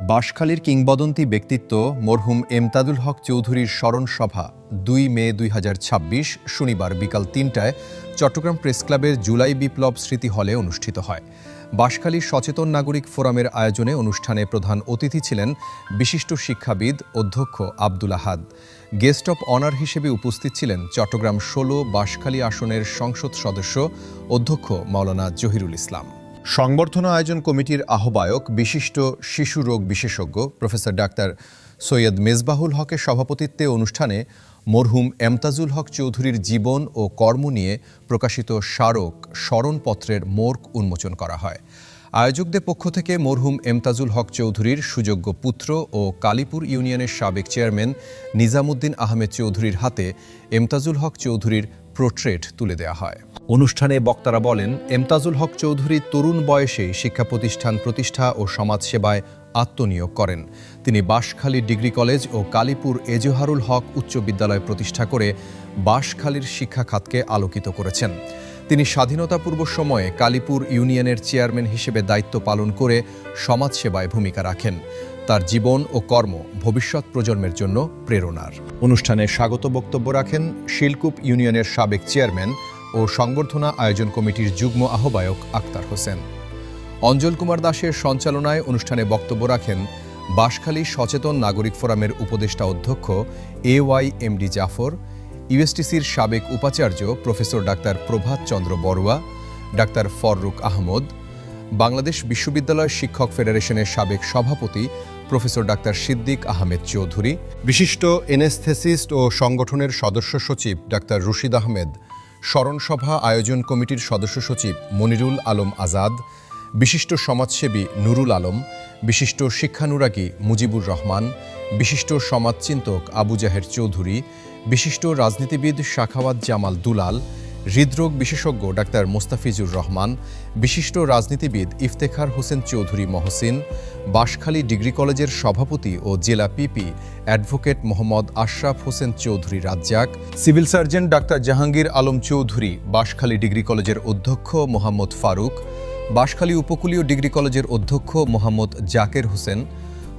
বাঁশখালীর কিংবদন্তি ব্যক্তিত্ব মরহুম এমতাদুল হক চৌধুরীর স্মরণ সভা 2 মে 2026 শনিবার বিকাল 3টায় চট্টগ্রাম প্রেসক্লাবের জুলাই বিপ্লব স্মৃতি হলে অনুষ্ঠিত হয়। বাঁশখালী সচেতন নাগরিক ফোরামের আয়োজনে অনুষ্ঠানে প্রধান অতিথি ছিলেন বিশিষ্ট শিক্ষাবিদ অধ্যক্ষ আব্দুল আহাদ। গেস্ট অব অনার হিসেবে উপস্থিত ছিলেন চট্টগ্রাম 16 বাঁশখালী আসনের সংসদ সদস্য অধ্যক্ষ মাওলানা জহিরুল ইসলাম। সংবর্ধনা আয়োজন কমিটির আহ্বায়ক বিশিষ্ট শিশু রোগ বিশেষজ্ঞ প্রফেসর ডাক্তার সৈয়দ মেজবাহুল হকের সভাপতিত্বে অনুষ্ঠানে মরহুম এমতাজুল হক চৌধুরীর জীবন ও কর্ম নিয়ে প্রকাশিত স্মারক স্মরণপত্রের মোড়ক উন্মোচন করা হয়। আয়োজকদের পক্ষ থেকে মরহুম এমতাজুল হক চৌধুরীর সুযোগ্য পুত্র ও কালীপুর ইউনিয়নের সাবেক চেয়ারম্যান নিজামুদ্দিন আহমেদ চৌধুরীর হাতে এমতাজুল হক চৌধুরীর পোর্ট্রেট তুলে দেওয়া হয়। অনুষ্ঠানে বক্তারা বলেন, এমতাজুল হক চৌধুরী তরুণ বয়সে শিক্ষা প্রতিষ্ঠা ও সমাজসেবায় আত্মনিয়োগ করেন। তিনি বাঁশখালী ডিগ্রি কলেজ ও কালীপুর এজহারুল হক উচ্চ বিদ্যালয় প্রতিষ্ঠা করে বাঁশখালীর শিক্ষা খাতকে আলোকিত করেছেন। তিনি স্বাধীনতাপূর্ব সময়ে কালীপুর ইউনিয়নের চেয়ারম্যান হিসেবে দায়িত্ব পালন করে সমাজসেবায় ভূমিকা রাখেন। তার জীবন ও কর্ম ভবিষ্যৎ প্রজন্মের জন্য প্রেরণার। অনুষ্ঠানে স্বাগত বক্তব্য রাখেন শিলকুপ ইউনিয়নের সাবেক চেয়ারম্যান ও সংবর্ধনা আয়োজন কমিটির যুগ্ম আহ্বায়ক আক্তার হোসেন। অঞ্জল কুমার দাসের সঞ্চালনায় অনুষ্ঠানে বক্তব্য রাখেন বাঁশখালী সচেতন নাগরিক ফোরামের উপদেষ্টা অধ্যক্ষ AYMD জাফর, ইউএসটিসির সাবেক উপাচার্য প্রফেসর ডাক্তার প্রভাত চন্দ্র বড়ুয়া, ডাক্তার ফররুক আহমদ, বাংলাদেশ বিশ্ববিদ্যালয় শিক্ষক ফেডারেশনের সাবেক সভাপতি প্রফেসর ডাক্তার সিদ্দিক আহমেদ চৌধুরী, বিশিষ্ট এনেস্থেসিস্ট ও সংগঠনের সদস্য সচিব ডাক্তার রশিদ আহমেদ, স্মরণসভা আয়োজন কমিটির সদস্য সচিব মনিরুল আলম আজাদ, বিশিষ্ট সমাজসেবী নুরুল আলম, বিশিষ্ট শিক্ষানুরাগী মুজিবুর রহমান, বিশিষ্ট সমাজচিন্তক আবু জাহের চৌধুরী, বিশিষ্ট রাজনীতিবিদ শাখাওয়াত জামাল দুলাল, হৃদরোগ বিশেষজ্ঞ ডাক্তার মোস্তাফিজুর রহমান, বিশিষ্ট রাজনীতিবিদ ইফতেখার হোসেন চৌধুরী মহসিন, বাঁশখালী ডিগ্রি কলেজের সভাপতি ও জেলা PP advocate Mohammad Ashraf Hossain Chowdhury Razzak, civil surgeon ডাক্তার জাহাঙ্গীর আলম চৌধুরী, বাঁশখালী ডিগ্রি কলেজের অধ্যক্ষ মোহাম্মদ ফারুক, বাঁশখালী উপকূলীয় ডিগ্রি কলেজের অধ্যক্ষ মোহাম্মদ জাকের হোসেন,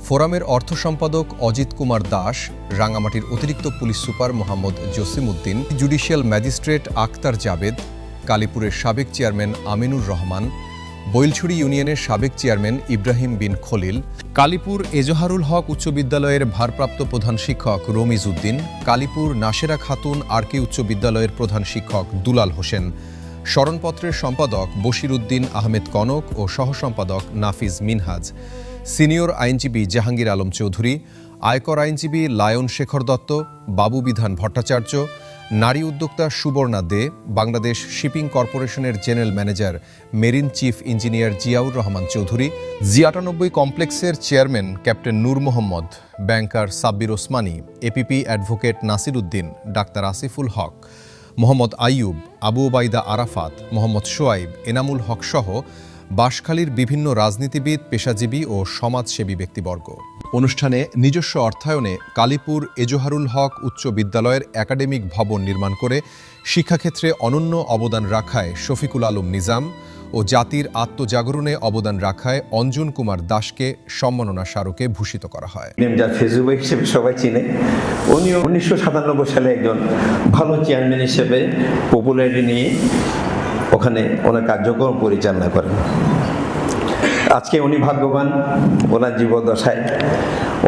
ফোরামের অর্থ সম্পাদক অজিত কুমার দাস, রাঙামাটির অতিরিক্ত police super Mohammad Jasimuddin, judicial magistrate Akter Jabed, কালীপুরের সাবেক চেয়ারম্যান আমিনুর রহমান, বৈলছড়ি ইউনিয়নের সাবেক চেয়ারম্যান ইব্রাহিম বিন খলিল, কালীপুর এজহারুল হক উচ্চ বিদ্যালয়ের ভারপ্রাপ্ত প্রধান শিক্ষক রমিজ উদ্দিন, কালীপুর নাসেরা খাতুন আরকে উচ্চ বিদ্যালয়ের প্রধান শিক্ষক দুলাল হোসেন, স্মরণপত্রের সম্পাদক বশির উদ্দিন আহমেদ কনক ও সহসম্পাদক নাফিজ মিনহাজ, সিনিয়র আইনজীবী জাহাঙ্গীর আলম চৌধুরী, আয়কর আইনজীবী লায়ন শেখর দত্ত, বাবু বিধান ভট্টাচার্য, নারী উদ্যোক্তা সুবর্ণা দে, বাংলাদেশ শিপিং কর্পোরেশনের general manager marine chief engineer Ziaur Rahman Chowdhury, জি98 কমপ্লেক্সের chairman captain Nur Mohammad, banker Sabbir Osmani, APP advocate Nasir Uddin, doctor Asiful Haque, Mohammad Ayub, Abu Obaida Arafat, Mohammad Soyaib, Enamul Haque সহ বাঁশখালীর বিভিন্ন রাজনীতিবিদ, পেশাজীবী ও সমাজসেবী ব্যক্তিবর্গ। অনুষ্ঠানে নিজস্ব অর্থায়নে কালীপুর এজহারুল হক উচ্চ বিদ্যালয়ের একাডেমিক ভবন নির্মাণ করে শিক্ষাক্ষেত্রে অনন্য অবদান রাখায় শফিকুল আলম নিজাম ও জাতির আত্মজাগরণে অবদান রাখায় অঞ্জন কুমার দাসকে সম্মাননা স্মারকে ভূষিত করা হয়। যার ফেজুবা হিসেবে সবাই চিনে, উনিও 1997 সালে একজন ভালো চেয়ারম্যান হিসেবে পপুলারিটি নিয়ে ওখানে ওনার কার্যক্রম পরিচালনা করেন। আজকে উনি ভাগ্যবান, ওনার জীবদ্দশায়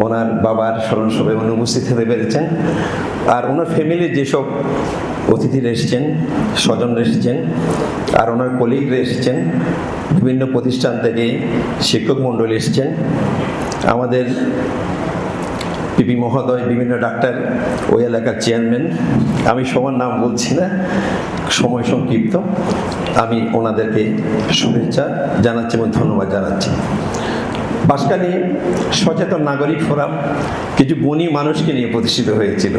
ওনার বাবার স্মরণসভায় উনি উপস্থিত হতে পেরেছেন। আর ওনার ফ্যামিলির যেসব অতিথিরা এসেছেন, স্বজনরা এসেছেন, আর ওনার কলিগরা এসেছেন, বিভিন্ন প্রতিষ্ঠান থেকে শিক্ষক মণ্ডলী এসেছেন, আমাদের পিপি মহোদয়, বিভিন্ন ডাক্তার, ওই এলাকার চেয়ারম্যান, আমি সবার নাম বলছি না, সময় সংক্ষিপ্ত, আমি ওনাদেরকে শুভেচ্ছা জানাচ্ছি এবং ধন্যবাদ জানাচ্ছি। বাঁশখালী সচেতন নাগরিক ফোরাম কিছু গুণী মানুষকে নিয়ে প্রতিষ্ঠিত হয়েছিল।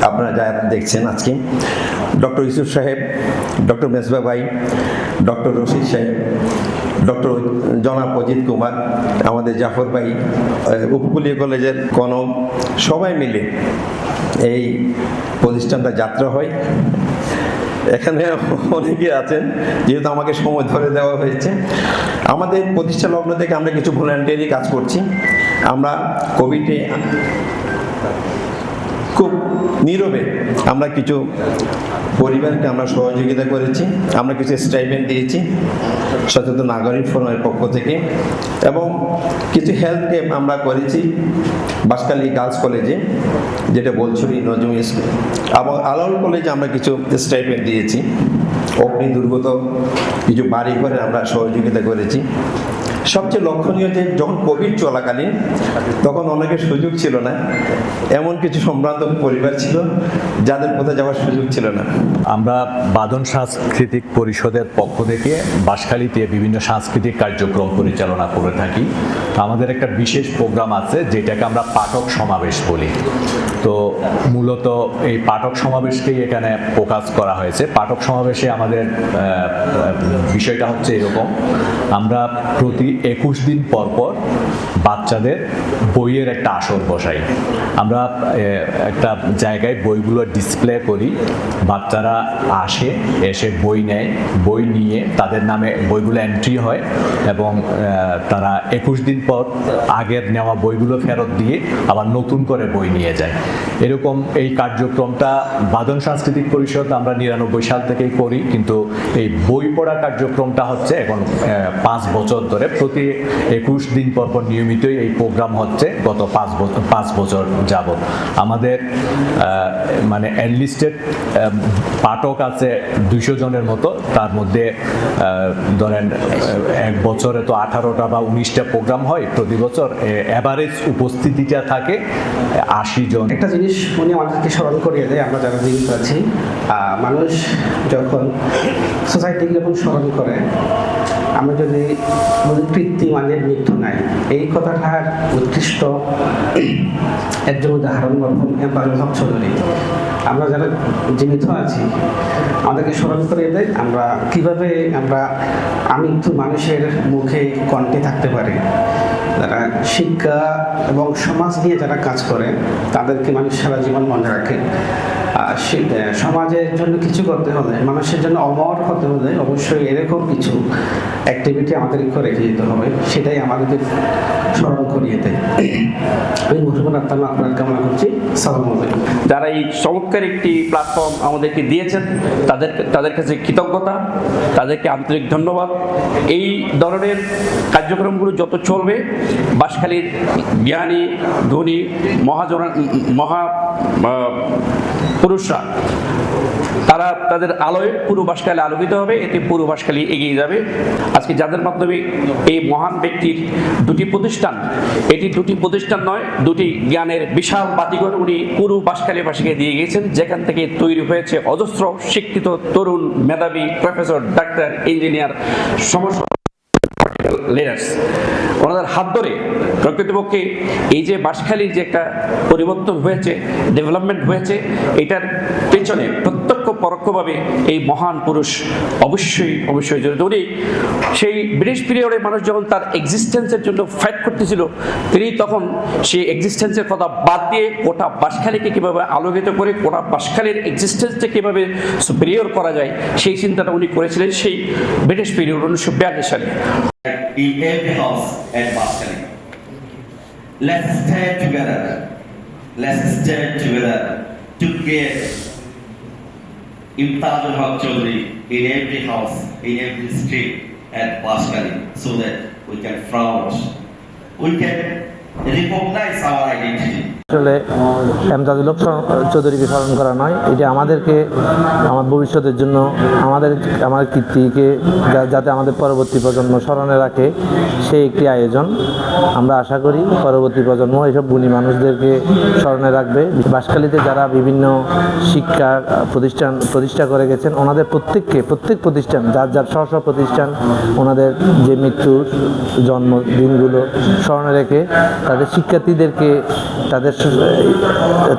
আপনারা যা দেখছেন আজকে, ডক্টর ইউসুফ সাহেব, ডক্টর মেজবা ভাই, ডক্টর রশিদ সাহেব, ডক্টর জনাব অজিত কুমার, আমাদের জাফর ভাই, উপকূলীয় কলেজের কনক, সবাই মিলে এই প্রতিষ্ঠানটা যাত্রা হয়। এখানে অনেকে আছেন, যেহেতু আমাকে সময় ধরে দেওয়া হয়েছে। আমাদের প্রতিষ্ঠা লগ্ন থেকে আমরা কিছু ভলান্টিয়ারি কাজ করছি। আমরা কোভিডে খুব নীরবে আমরা কিছু পরিবারকে আমরা সহযোগিতা করেছি, আমরা কিছু স্টাইপেন্ড দিয়েছি সচেতন নাগরিক ফোরামের পক্ষ থেকে, এবং কিছু হেলথ ক্যাম্প আমরা করেছি বাঁশখালী গার্লস কলেজে, যেটা বলছড়ি নজরুল স্কুল, এবং আলাউল কলেজে আমরা কিছু স্টাইপেন্ড দিয়েছি। অগ্নি দুর্গত কিছু বাড়ি ঘরে আমরা সহযোগিতা করেছি। সবচেয়ে লক্ষণীয় যে যখন কোভিড চলাকালীন তখন অনেকের সুযোগ ছিল না, এমন কিছু সম্ভ্রান্ত পরিবার ছিল যাদের কোথাও যাওয়ার সুযোগ ছিল না। আমরা বাঁধন সাংস্কৃতিক পরিষদের পক্ষ থেকে বাঁশখালীতে বিভিন্ন সাংস্কৃতিক কার্যক্রম পরিচালনা করে থাকি। আমাদের একটা বিশেষ প্রোগ্রাম আছে যেটাকে আমরা পাঠক সমাবেশ বলি। তো মূলত এই পাঠক সমাবেশকেই এখানে ফোকাস করা হয়েছে। পাঠক সমাবেশে আমাদের বিষয়টা হচ্ছে এরকম, আমরা প্রতি 21 দিন পর পর বাচ্চাদের বইয়ের একটা আসর বসাই। আমরা একটা জায়গায় বইগুলো ডিসপ্লে করি, বাচ্চারা এসে বই নেয়, বই নিয়ে তাদের নামে বইগুলো এন্ট্রি হয় এবং তারা 21 দিন পর আগের নেওয়া বইগুলো ফেরত দিয়ে আবার নতুন করে বই নিয়ে যায়। এরকম এই কার্যক্রমটা বাঁধন সাংস্কৃতিক পরিষদ আমরা 99 সাল থেকেই করি, কিন্তু এই বই পড়া কার্যক্রমটা হচ্ছে এখন 5 বছর ধরে প্রতি 21 দিন পর পর নিয়মিতই এই প্রোগ্রাম হচ্ছে গত 5 বছর যাবত। আমাদের মানে এনলিস্টেড পাঠক আছে 200 জনের মতো, তার মধ্যে ধরেন এক বছরে তো 18টা বা 19টা প্রোগ্রাম হয় প্রতি বছর, এভারেজ উপস্থিতিটা থাকে 80 জন। একটা জিনিস উনি আমাদেরকে স্মরণ করিয়ে দেয়, আমরা যারা জীবিত আছি, মানুষ যখন সোসাইটিকে যখন স্মরণ করে, আমরা যদি বলি কৃত্রিমানের মৃত্যু নাই, এই কথাটার উৎকৃষ্ট একজন উদাহরণ মরহুম এমদাদুল হক চৌধুরী। আমরা যারা জীবিত আছি আমাদেরকে স্মরণ করিয়ে দেয় আমরা কিভাবে আমরা আমৃত্যু মানুষের মুখে কণ্ঠে থাকতে পারি। যারা শিক্ষা এবং সমাজ নিয়ে যারা কাজ করে তাদেরকে মানুষ সারা জীবন মনে রাখে। সমাজের জন্য কিছু করতে হলে, মানুষের জন্য অমর হতে হলে অবশ্যই এরকম কিছু অ্যাক্টিভিটি আমাদেরকে রেখে যেতে হবে, সেটাই আমাদেরকে স্মরণ করিয়ে দেয়। আমি মুসলমান আত্মা আপনার কামনা করছি। সালাম আলাইকুম। যারা এই চমৎকার একটি প্ল্যাটফর্ম আমাদেরকে দিয়েছেন তাদের কাছে কৃতজ্ঞতা, তাদেরকে আন্তরিক ধন্যবাদ। এই ধরনের কার্যক্রমগুলো যত চলবে, বাঁশখালীর জ্ঞানী ধনী পুরুষরা তারা তাদের আলোয় পুরো বাঁশখালী আলোকিত হবে, এতে পুরো বাঁশখালী এগিয়ে যাবে। আজকে যাদের মাধ্যমে এই মহান ব্যক্তির দুটি প্রতিষ্ঠান, এটি দুটি প্রতিষ্ঠান নয়, দুটি জ্ঞানের বিশাল বাতিঘর উনি পুরো বাঁশখালীবাসীকে দিয়ে গিয়েছেন, যেখান থেকে তৈরি হয়েছে অজস্র শিক্ষিত তরুণ মেধাবী প্রফেসর, ডাক্তার, ইঞ্জিনিয়ার, সমস্ত লিডার্স। ওনাদের হাত ধরে প্রকৃতপক্ষে এই যে বাঁশখালীর যে একটা পরিবর্তন হয়েছে, ডেভেলপমেন্ট হয়েছে, এটার পেছনে প্রত্যক্ষ পরোক্ষভাবে এই মহান পুরুষ অবশ্যই জড়িত। উনি সেই ব্রিটিশ পিরিয়ডে মানুষ যখন তার এক্সিস্টেন্সের জন্য ফাইট করতেছিল, তিনি তখন সেই এক্সিস্টেন্সের কথা বাদ দিয়ে গোটা বাঁশখালীকে কীভাবে আলোকিত করে গোটা বাঁশখালীর এক্সিস্টেন্সকে কীভাবে সুপিরিয়র করা যায় সেই চিন্তাটা উনি করেছিলেন সেই ব্রিটিশ পিরিয়ড 1942 সালে। In every house at Baskali. Let's stand together. Let's stand together to get Imtazul Haq Chaudhary in every house, in every street at Baskali, so that we can flourish. We can recognize our identity. আসলে এমদাদুল হক চৌধুরীকে স্মরণ করা নয়, এটা আমাদেরকে আমার ভবিষ্যতের জন্য আমার কীর্তিকে যাতে আমাদের পরবর্তী প্রজন্ম স্মরণে রাখে সেই একটি আয়োজন। আমরা আশা করি পরবর্তী প্রজন্ম এইসব গুণী মানুষদেরকে স্মরণে রাখবে। বাঁশখালীতে যারা বিভিন্ন শিক্ষা প্রতিষ্ঠা করে গেছেন, ওনাদের প্রত্যেক প্রতিষ্ঠান যার স্ব প্রতিষ্ঠান ওনাদের যে মৃত্যুর জন্মদিনগুলো স্মরণে রেখে তাদের শিক্ষার্থীদেরকে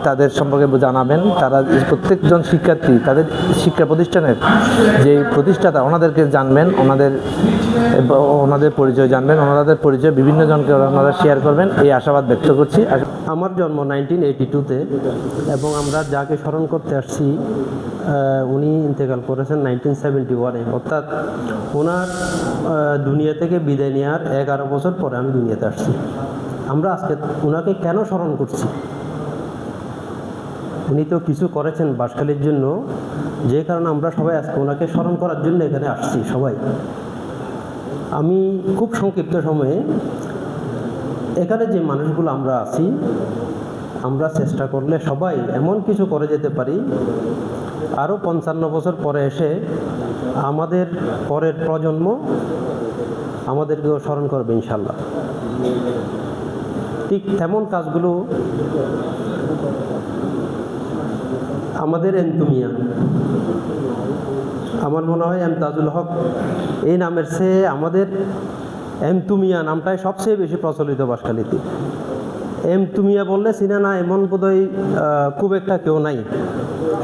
তাদের সম্পর্কে জানাবেন। তারা প্রত্যেকজন শিক্ষার্থী তাদের শিক্ষা প্রতিষ্ঠানের যে প্রতিষ্ঠাতা ওনাদেরকে জানবেন, ওনাদের পরিচয় জানবেন, ওনাদের পরিচয় বিভিন্ন জনকে ওনারা শেয়ার করবেন, এই আশাবাদ ব্যক্ত করছি। আমার জন্ম 1982-তে এবং আমরা যাকে স্মরণ করতে আসছি উনি ইন্তেকাল করেছেন 1971-এ, অর্থাৎ ওনার দুনিয়া থেকে বিদায় নেওয়ার 11 বছর পরে আমি দুনিয়াতে আসছি। আমরা আজকে ওনাকে কেন স্মরণ করছি? উনি তো কিছু করেছেন বাঁশখালীর জন্য, যে কারণে আমরা সবাই আজকে ওনাকে স্মরণ করার জন্য এখানে আসছি সবাই। আমি খুব সংক্ষিপ্ত সময়ে এখানে যে মানুষগুলো আমরা আছি, আমরা চেষ্টা করলে সবাই এমন কিছু করে যেতে পারি, আরও 55 বছর পরে এসে আমাদের পরের প্রজন্ম আমাদেরকেও স্মরণ করবে ইনশাল্লাহ। ঠিক তেমন কাজগুলো আমাদের এমতুমিয়া, আমার মনে হয় এমতাজুল হক এই নামের চেয়ে আমাদের এমতুমিয়া নামটাই সবচেয়ে বেশি প্রচলিত বাঁশখালীতে। এমতুমিয়া বললে চিনে না এমন বোধহয় খুব একটা কেউ নাই,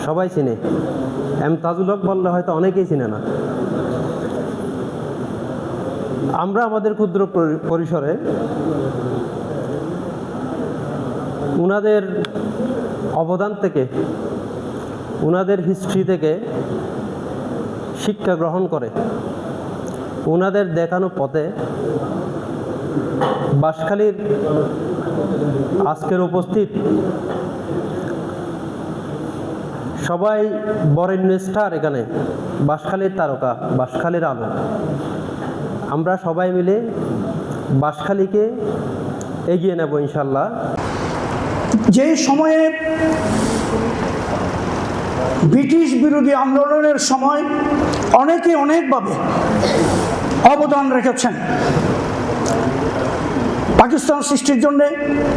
সবাই চিনে। এমতাজুল হক বললে হয়তো অনেকেই চিনে না। আমরা আমাদের ক্ষুদ্র পরিসরে ওনাদের অবদান থেকে, ওনাদের হিস্ট্রি থেকে শিক্ষা গ্রহণ করে ওনাদের দেখানো পথে বাঁশখালীর আজকের উপস্থিত সবাই বরেণ্য স্টার, এখানে বাঁশখালীর তারকা, বাঁশখালীর আলো। আমরা সবাই মিলে বাঁশখালীকে এগিয়ে নেব ইনশাল্লাহ। যে সময়ে ব্রিটিশ বিরোধী আন্দোলনের সময় অনেকে অনেকভাবে অবদান রেখেছেন পাকিস্তান সৃষ্টির জন্যে,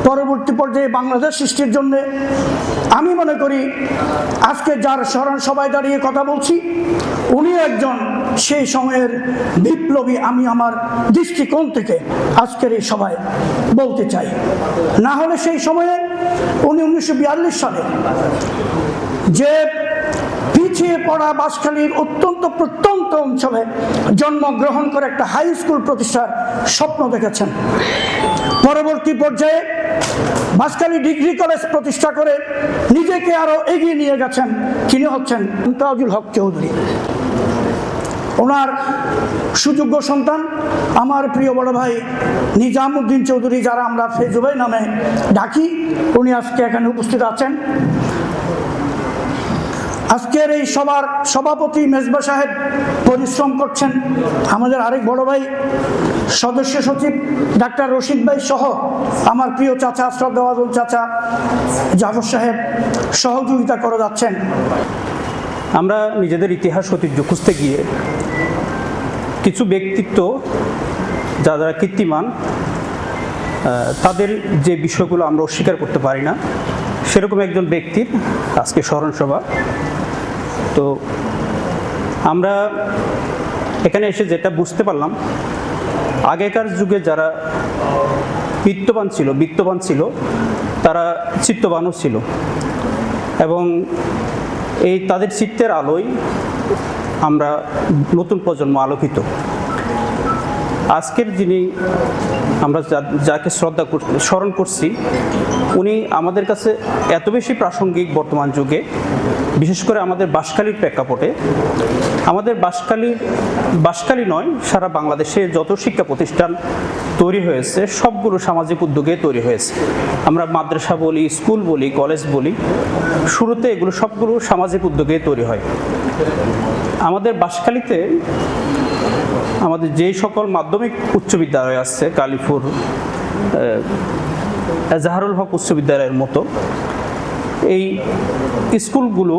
পরবর্তী পর্যায়ে বাংলাদেশ সৃষ্টির জন্যে। আমি মনে করি আজকে যার স্মরণ সবাই দাঁড়িয়ে কথা বলছি, উনি একজন সেই সময়ের বিপ্লবী। আমি আমার দৃষ্টিকোণ থেকে আজকের এই সভায় বলতে চাই। না হলে সেই সময়ে উনি 1942 সালে যে পিছিয়ে পড়া বাঁশখালীর অত্যন্ত প্রত্যন্ত অঞ্চলে জন্মগ্রহণ করে একটা হাই স্কুল প্রতিষ্ঠার স্বপ্ন দেখেছেন। পরবর্তী পর্যায়ে বাঁশখালী ডিগ্রি কলেজ প্রতিষ্ঠা করে নিজেকে আরো এগিয়ে নিয়ে গেছেন। তিনি হচ্ছেন এমতাজুল হক চৌধুরী। ওনার সুযোগ্য সন্তান আমার প্রিয় বড় ভাই নিজামুদ্দিন চৌধুরী, যারা আমরা ফেজু ভাই নামে ডাকি, উনি আজকে এখানে উপস্থিত আছেন। আজকের এই সভার সভাপতি মেজবা সাহেব পরিশ্রম করছেন। আমাদের আরেক বড় ভাই সদস্য সচিব ডাক্তার রশিদ ভাই সহ আমার প্রিয় চাচা শ্রদ্ধাভাজন চাচা জাফর সাহেব সহযোগিতা করে যাচ্ছেন। আমরা নিজেদের ইতিহাস ঐতিহ্য খুঁজতে গিয়ে কিছু ব্যক্তিত্ব যারা কীর্তিমান, তাদের যে বিষয়গুলো আমরা অস্বীকার করতে পারি না, সেরকম একজন ব্যক্তির আজকে স্মরণ সভা। তো আমরা এখানে এসে যেটা বুঝতে পারলাম, আগেকার যুগে যারা বিত্তবান ছিল তারা চিত্তবানও ছিল, এবং এই তাদের চিত্তের আলোয় আমরা নতুন প্রজন্ম আলোকিত। আজকের যিনি আমরা যাকে স্মরণ করছি, উনি আমাদের কাছে এত বেশি প্রাসঙ্গিক বর্তমান যুগে, বিশেষ করে আমাদের বাঁশখালীর প্রেক্ষাপটে। আমাদের বাঁশখালী নয়, সারা বাংলাদেশে যত শিক্ষা প্রতিষ্ঠান তৈরি হয়েছে সবগুলো সামাজিক উদ্যোগে তৈরি হয়েছে। আমরা মাদ্রাসা বলি, স্কুল বলি, কলেজ বলি, শুরুতে এগুলো সবগুলো সামাজিক উদ্যোগে তৈরি হয়। আমাদের বাঁশখালীতে আমাদের যেই সকল মাধ্যমিক উচ্চ বিদ্যালয় আছে, কালীপুর এজাহারুল হক উচ্চ বিদ্যালয়ের মতো এই স্কুলগুলো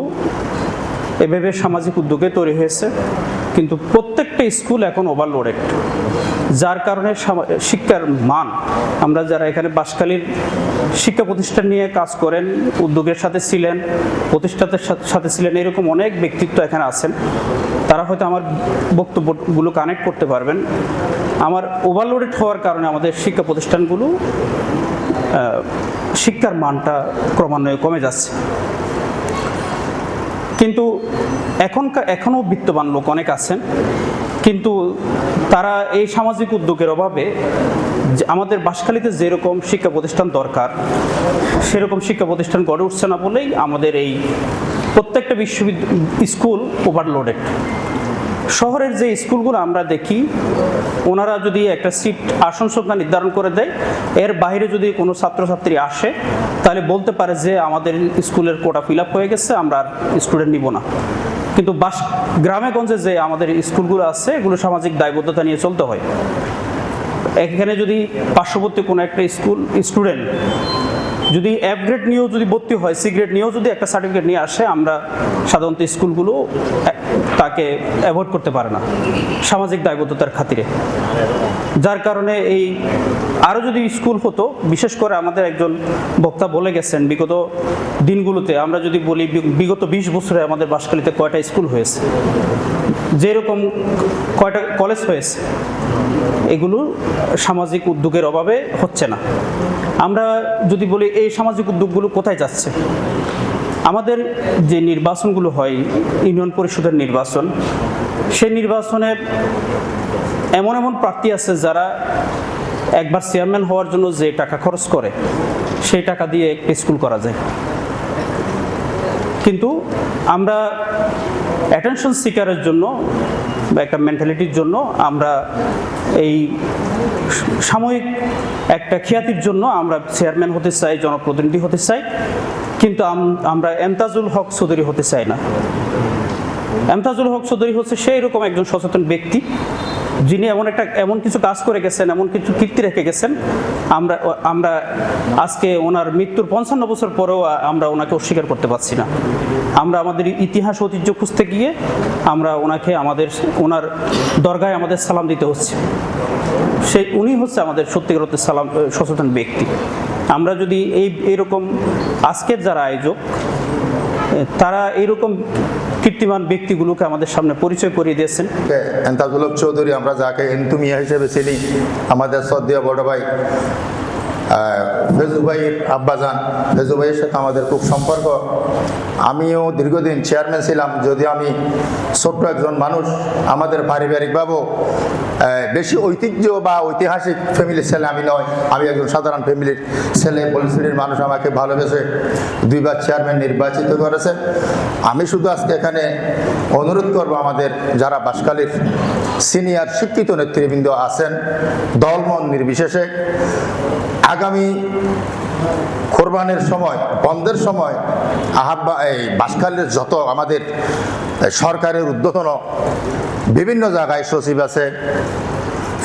এভাবে সামাজিক উদ্যোগে তৈরি হয়েছে, কিন্তু প্রত্যেকটা স্কুল এখন ওভারলোডেড, যার কারণে শিক্ষার মান, আমরা যারা এখানে বাঁশখালীর শিক্ষা প্রতিষ্ঠান নিয়ে কাজ করেন, উদ্যোগের সাথে ছিলেন, প্রতিষ্ঠানের সাথে ছিলেন, এরকম অনেক ব্যক্তিত্ব এখানে আছেন, তারা হয়তো আমার বক্তব্যগুলো কানেক্ট করতে পারবেন। আমার ওভারলোডেড হওয়ার কারণে আমাদের শিক্ষা প্রতিষ্ঠানগুলো শিক্ষার মানটা ক্রমান্বয়ে কমে যাচ্ছে। কিন্তু এখনও বিত্তবান লোক অনেক আছেন, কিন্তু তারা এই সামাজিক উদ্যোগের অভাবে আমাদের বাঁশখালীতে যেরকম শিক্ষা প্রতিষ্ঠান দরকার সেরকম শিক্ষা প্রতিষ্ঠান গড়ে উঠছে না বলেই আমাদের এই প্রত্যেকটা স্কুল ওভারলোডেড। শহরের যে স্কুলগুলো আমরা দেখি, ওনারা যদি একটা সিট আসন সংখ্যা নির্ধারণ করে দেয়, এর বাইরে যদি কোনো ছাত্রছাত্রী আসে তাহলে বলতে পারে যে আমাদের স্কুলের কোটা ফিল আপ হয়ে গেছে, আমরা আর স্টুডেন্ট নিব না। কিন্তু গ্রামে গঞ্জে যে আমাদের স্কুলগুলো আছে, এগুলো সামাজিক দায়বদ্ধতা নিয়ে চলতে হয়। এখানে যদি পার্শ্ববর্তী কোনো একটা স্টুডেন্ট যদি F গ্রেড নিয়েও যদি ভর্তি হয়, C গ্রেড নিয়েও যদি একটা সার্টিফিকেট নিয়ে আসে, আমরা সাধারণত স্কুলগুলো তাকে অ্যাভয়েড করতে পারে না সামাজিক দায়বদ্ধতার খাতিরে। যার কারণে এই আরও যদি স্কুল হতো, বিশেষ করে আমাদের একজন বক্তা বলে গেছেন বিগত দিনগুলোতে, আমরা যদি বলি বিগত 20 বছরে আমাদের বাঁশখালীতে কয়টা স্কুল হয়েছে, যেরকম কয়টা কলেজ হয়েছে, এগুলো সামাজিক উদ্যোগের অভাবে হচ্ছে না। আমরা যদি বলি এই সামাজিক উদ্যোগগুলো কোথায় যাচ্ছে, আমাদের যে নির্বাচনগুলো হয়, ইউনিয়ন পরিষদের নির্বাচন, সেই নির্বাচনে এমন এমন প্রার্থী আছে যারা একবার চেয়ারম্যান হওয়ার জন্য যে টাকা খরচ করে, সেই টাকা দিয়ে একটা স্কুল করা যায়। কিন্তু আমরা অ্যাটেনশন সিকারের জন্য বা একটা মেন্টালিটির জন্য আমরা এই সাময়িক একটা খ্যাতির জন্য আমরা চেয়ারম্যান হতে চাই, জনপ্রতিনিধি হতে চাই, কিন্তু আমরা এমতাজুল হক চৌধুরী হতে চাই না। এমতাজুল হক চৌধুরী হচ্ছে সেই রকম একজন সচেতন ব্যক্তি, যিনি এমন কিছু কাজ করে গেছেন, এমন কিছু কীর্তি রেখে গেছেন, আমরা আজকে ওনার মৃত্যুর 55 বছর পরেও আমরা ওনাকে অস্বীকার করতে পারছি না। আমরা আমাদের ইতিহাস ঐতিহ্য খুঁজতে গিয়ে আমরা ওনাকে ওনার দরগায় আমাদের সালাম দিতে হচ্ছে। উনি হচ্ছে আমাদের সত্যিকার অর্থে সচেতন ব্যক্তি। আমরা যদি এইরকম আজকের যারা আয়োজক, তারা এইরকম কীর্তিমান ব্যক্তিগুলোকে আমাদের সামনে পরিচয় করিয়ে দিয়েছেন। এমতাজুল হক চৌধুরী, আমরা যাকে এন্তু মিয়া হিসেবে চিনি, আমাদের শ্রদ্ধেয় বড় ভাই ফেজু ভাইয়ের আব্বাজান, ফেজু ভাইয়ের সাথে আমাদের খুব সম্পর্ক। আমিও দীর্ঘদিন চেয়ারম্যান ছিলাম, যদিও আমি ছোট্ট একজন মানুষ। আমাদের পারিবারিকভাবেও বেশি ঐতিহ্য বা ঐতিহাসিক ফ্যামিলির ছেলে আমি নয়, আমি একজন সাধারণ ফ্যামিলির ছেলে। পলিসিটির মানুষ আমাকে ভালোবেসে 2 বার চেয়ারম্যান নির্বাচিত করেছে। আমি শুধু আজকে এখানে অনুরোধ করব, আমাদের যারা বাঁশখালীর সিনিয়র শিক্ষিত নেতৃবৃন্দ আছেন, দলমত নির্বিশেষে, আগামী কোরবানের সময়, বন্ধের সময় এই বাঁশখালীর যত আমাদের সরকারের উদ্বোধন, বিভিন্ন জায়গায় সচিব আছে,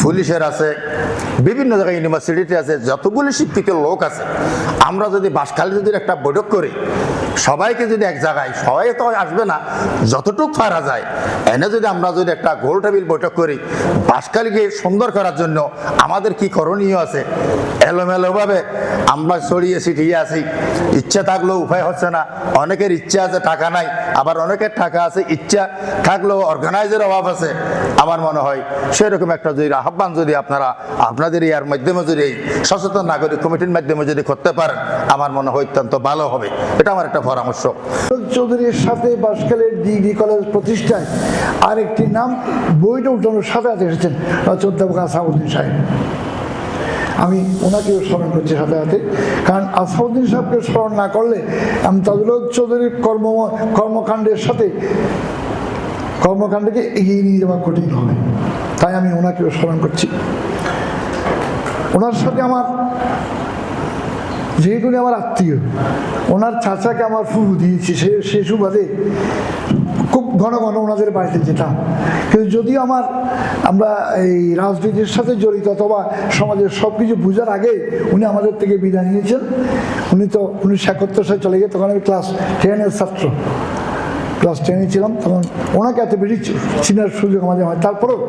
পুলিশের আছে, বিভিন্ন জায়গায় ইউনিভার্সিটিতে আছে, যতগুলি শিক্ষিত লোক আছে, আমরা যদি বাঁশখালী যদি একটা বৈঠক করি, সবাইকে যদি এক জায়গায়, সবাই তো আসবে না, যতটুকু পারা যায় এনে যদি আমরা যদি একটা গোল টেবিল বৈঠক করি, বাঁশখালীকে সুন্দর করার জন্য আমাদের কি করণীয় আছে। এলোমেলোভাবে আমরা ছড়িয়ে ছিটিয়ে আছি, ইচ্ছা থাকলেও উপায় হচ্ছে না। অনেকের ইচ্ছা আছে, টাকা নাই, আবার অনেকের টাকা আছে, ইচ্ছা থাকলেও অর্গানাইজের অভাব আছে। আমার মনে হয় সেরকম একটা যদি আহ্বান যদি আপনাদের ইয়ার মাধ্যমে যদি এই সচেতন নাগরিক কমিটির মাধ্যমে যদি করতে পারেন, আমার মনে হয় অত্যন্ত ভালো হবে। এটা আমার একটা পরামর্শ। চৌধুরীর সাথে বাঁশখালীর ডিগ্রি কলেজ প্রতিষ্ঠায় আরেকটি নাম বইটা উঠানোর সাথে সাথে এসেছেন অধ্যাপক আসাউদ্দিন সাহেব। আমি ওনাকেও স্মরণ করছি সাথে সাথে, কারণ আসাউদ্দিন সাহেবকে স্মরণ না করলে এমতাজুল হক চৌধুরীর কর্মকাণ্ডকে এগিয়ে নিয়ে যাওয়া কঠিন হবে। তাই আমি ওনাকেও স্মরণ করছি। ওনার সাথে আমার, যেহেতু আমার আত্মীয়, ওনার চাচাকে আমার ফুফু দিয়েছি, সে সুবাদে খুব ঘন ঘন ওনাদের বাড়িতে যেতাম। কিন্তু যদিও আমরা এই রাজনীতির সাথে জড়িত অথবা সমাজের সব কিছু বোঝার আগে উনি আমাদের থেকে বিদায় নিয়েছেন। উনি তো 1971 সালে চলে গিয়ে, তখন আমি ক্লাস 10-এর ছাত্র, ক্লাস 10-এ ছিলাম। তখন ওনাকে এত বেশি চিনার সুযোগ আমাদের হয়। তারপরেও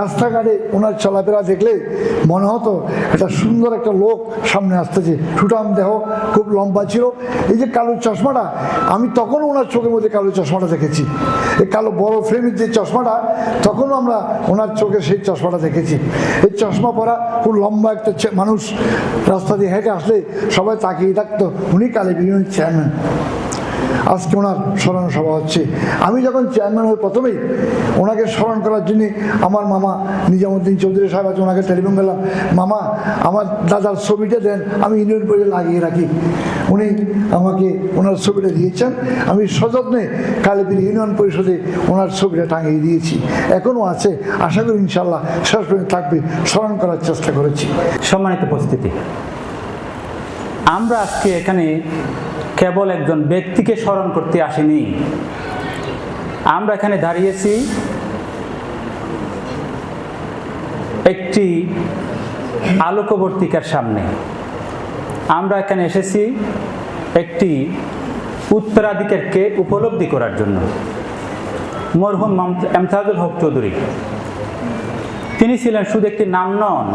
রাস্তাঘাটে ওনার চলাফেরা দেখলে মনে হতো একটা সুন্দর একটা লোক সামনে আসতেছে, ঠুটাম দেহ, খুব লম্বা ছিল। এই যে কালো চশমাটা, আমি তখনও ওনার চোখের মধ্যে কালো চশমাটা দেখেছি। এই কালো বড় ফ্রেমের যে চশমাটা, তখনও আমরা ওনার চোখে সেই চশমাটা দেখেছি। এই চশমা পরা খুব লম্বা একটা মানুষ রাস্তা দিয়ে হেঁটে আসলে সবাই তাকিয়ে থাকতো, উনি কালীবিরিয়ানির চেয়ারম্যান। আজকে ওনার স্মরণ সভা হচ্ছে। আমি যখন চেয়ারম্যান হয়ে প্রথমেই ওনাকে স্মরণ করার জন্যে আমার মামা নিজামুদ্দিন চৌধুরী সাহেব আছে, ওনাকে টেলিফোন করলাম, মামা আমার দাদার ছবিটা দেন, আমি ইউনিয়ন পরিষদে লাগিয়ে রাখি। উনি আমাকে ওনার ছবিটা দিয়েছেন, আমি সযত্নে কালীপুর ইউনিয়ন পরিষদে ওনার ছবিটা টাঙিয়ে দিয়েছি, এখনও আছে। আশা করি ইনশাল্লাহ শেষ পর্যন্ত থাকবে, স্মরণ করার চেষ্টা করেছি। সম্মানিত উপস্থিতি, আমরা আজকে এখানে কেবল একজন ব্যক্তিকে স্মরণ করতে আসিনি, আমরা এখানে দাঁড়িয়েছি একটি আলোকবর্তিকার সামনে। আমরা এখানে এসেছি একটি উত্তরাধিকারকে উপলব্ধি করার জন্য। মরহুম এমতাজুল হক চৌধুরী, তিনি ছিলেন শুধু একটি নাম নন,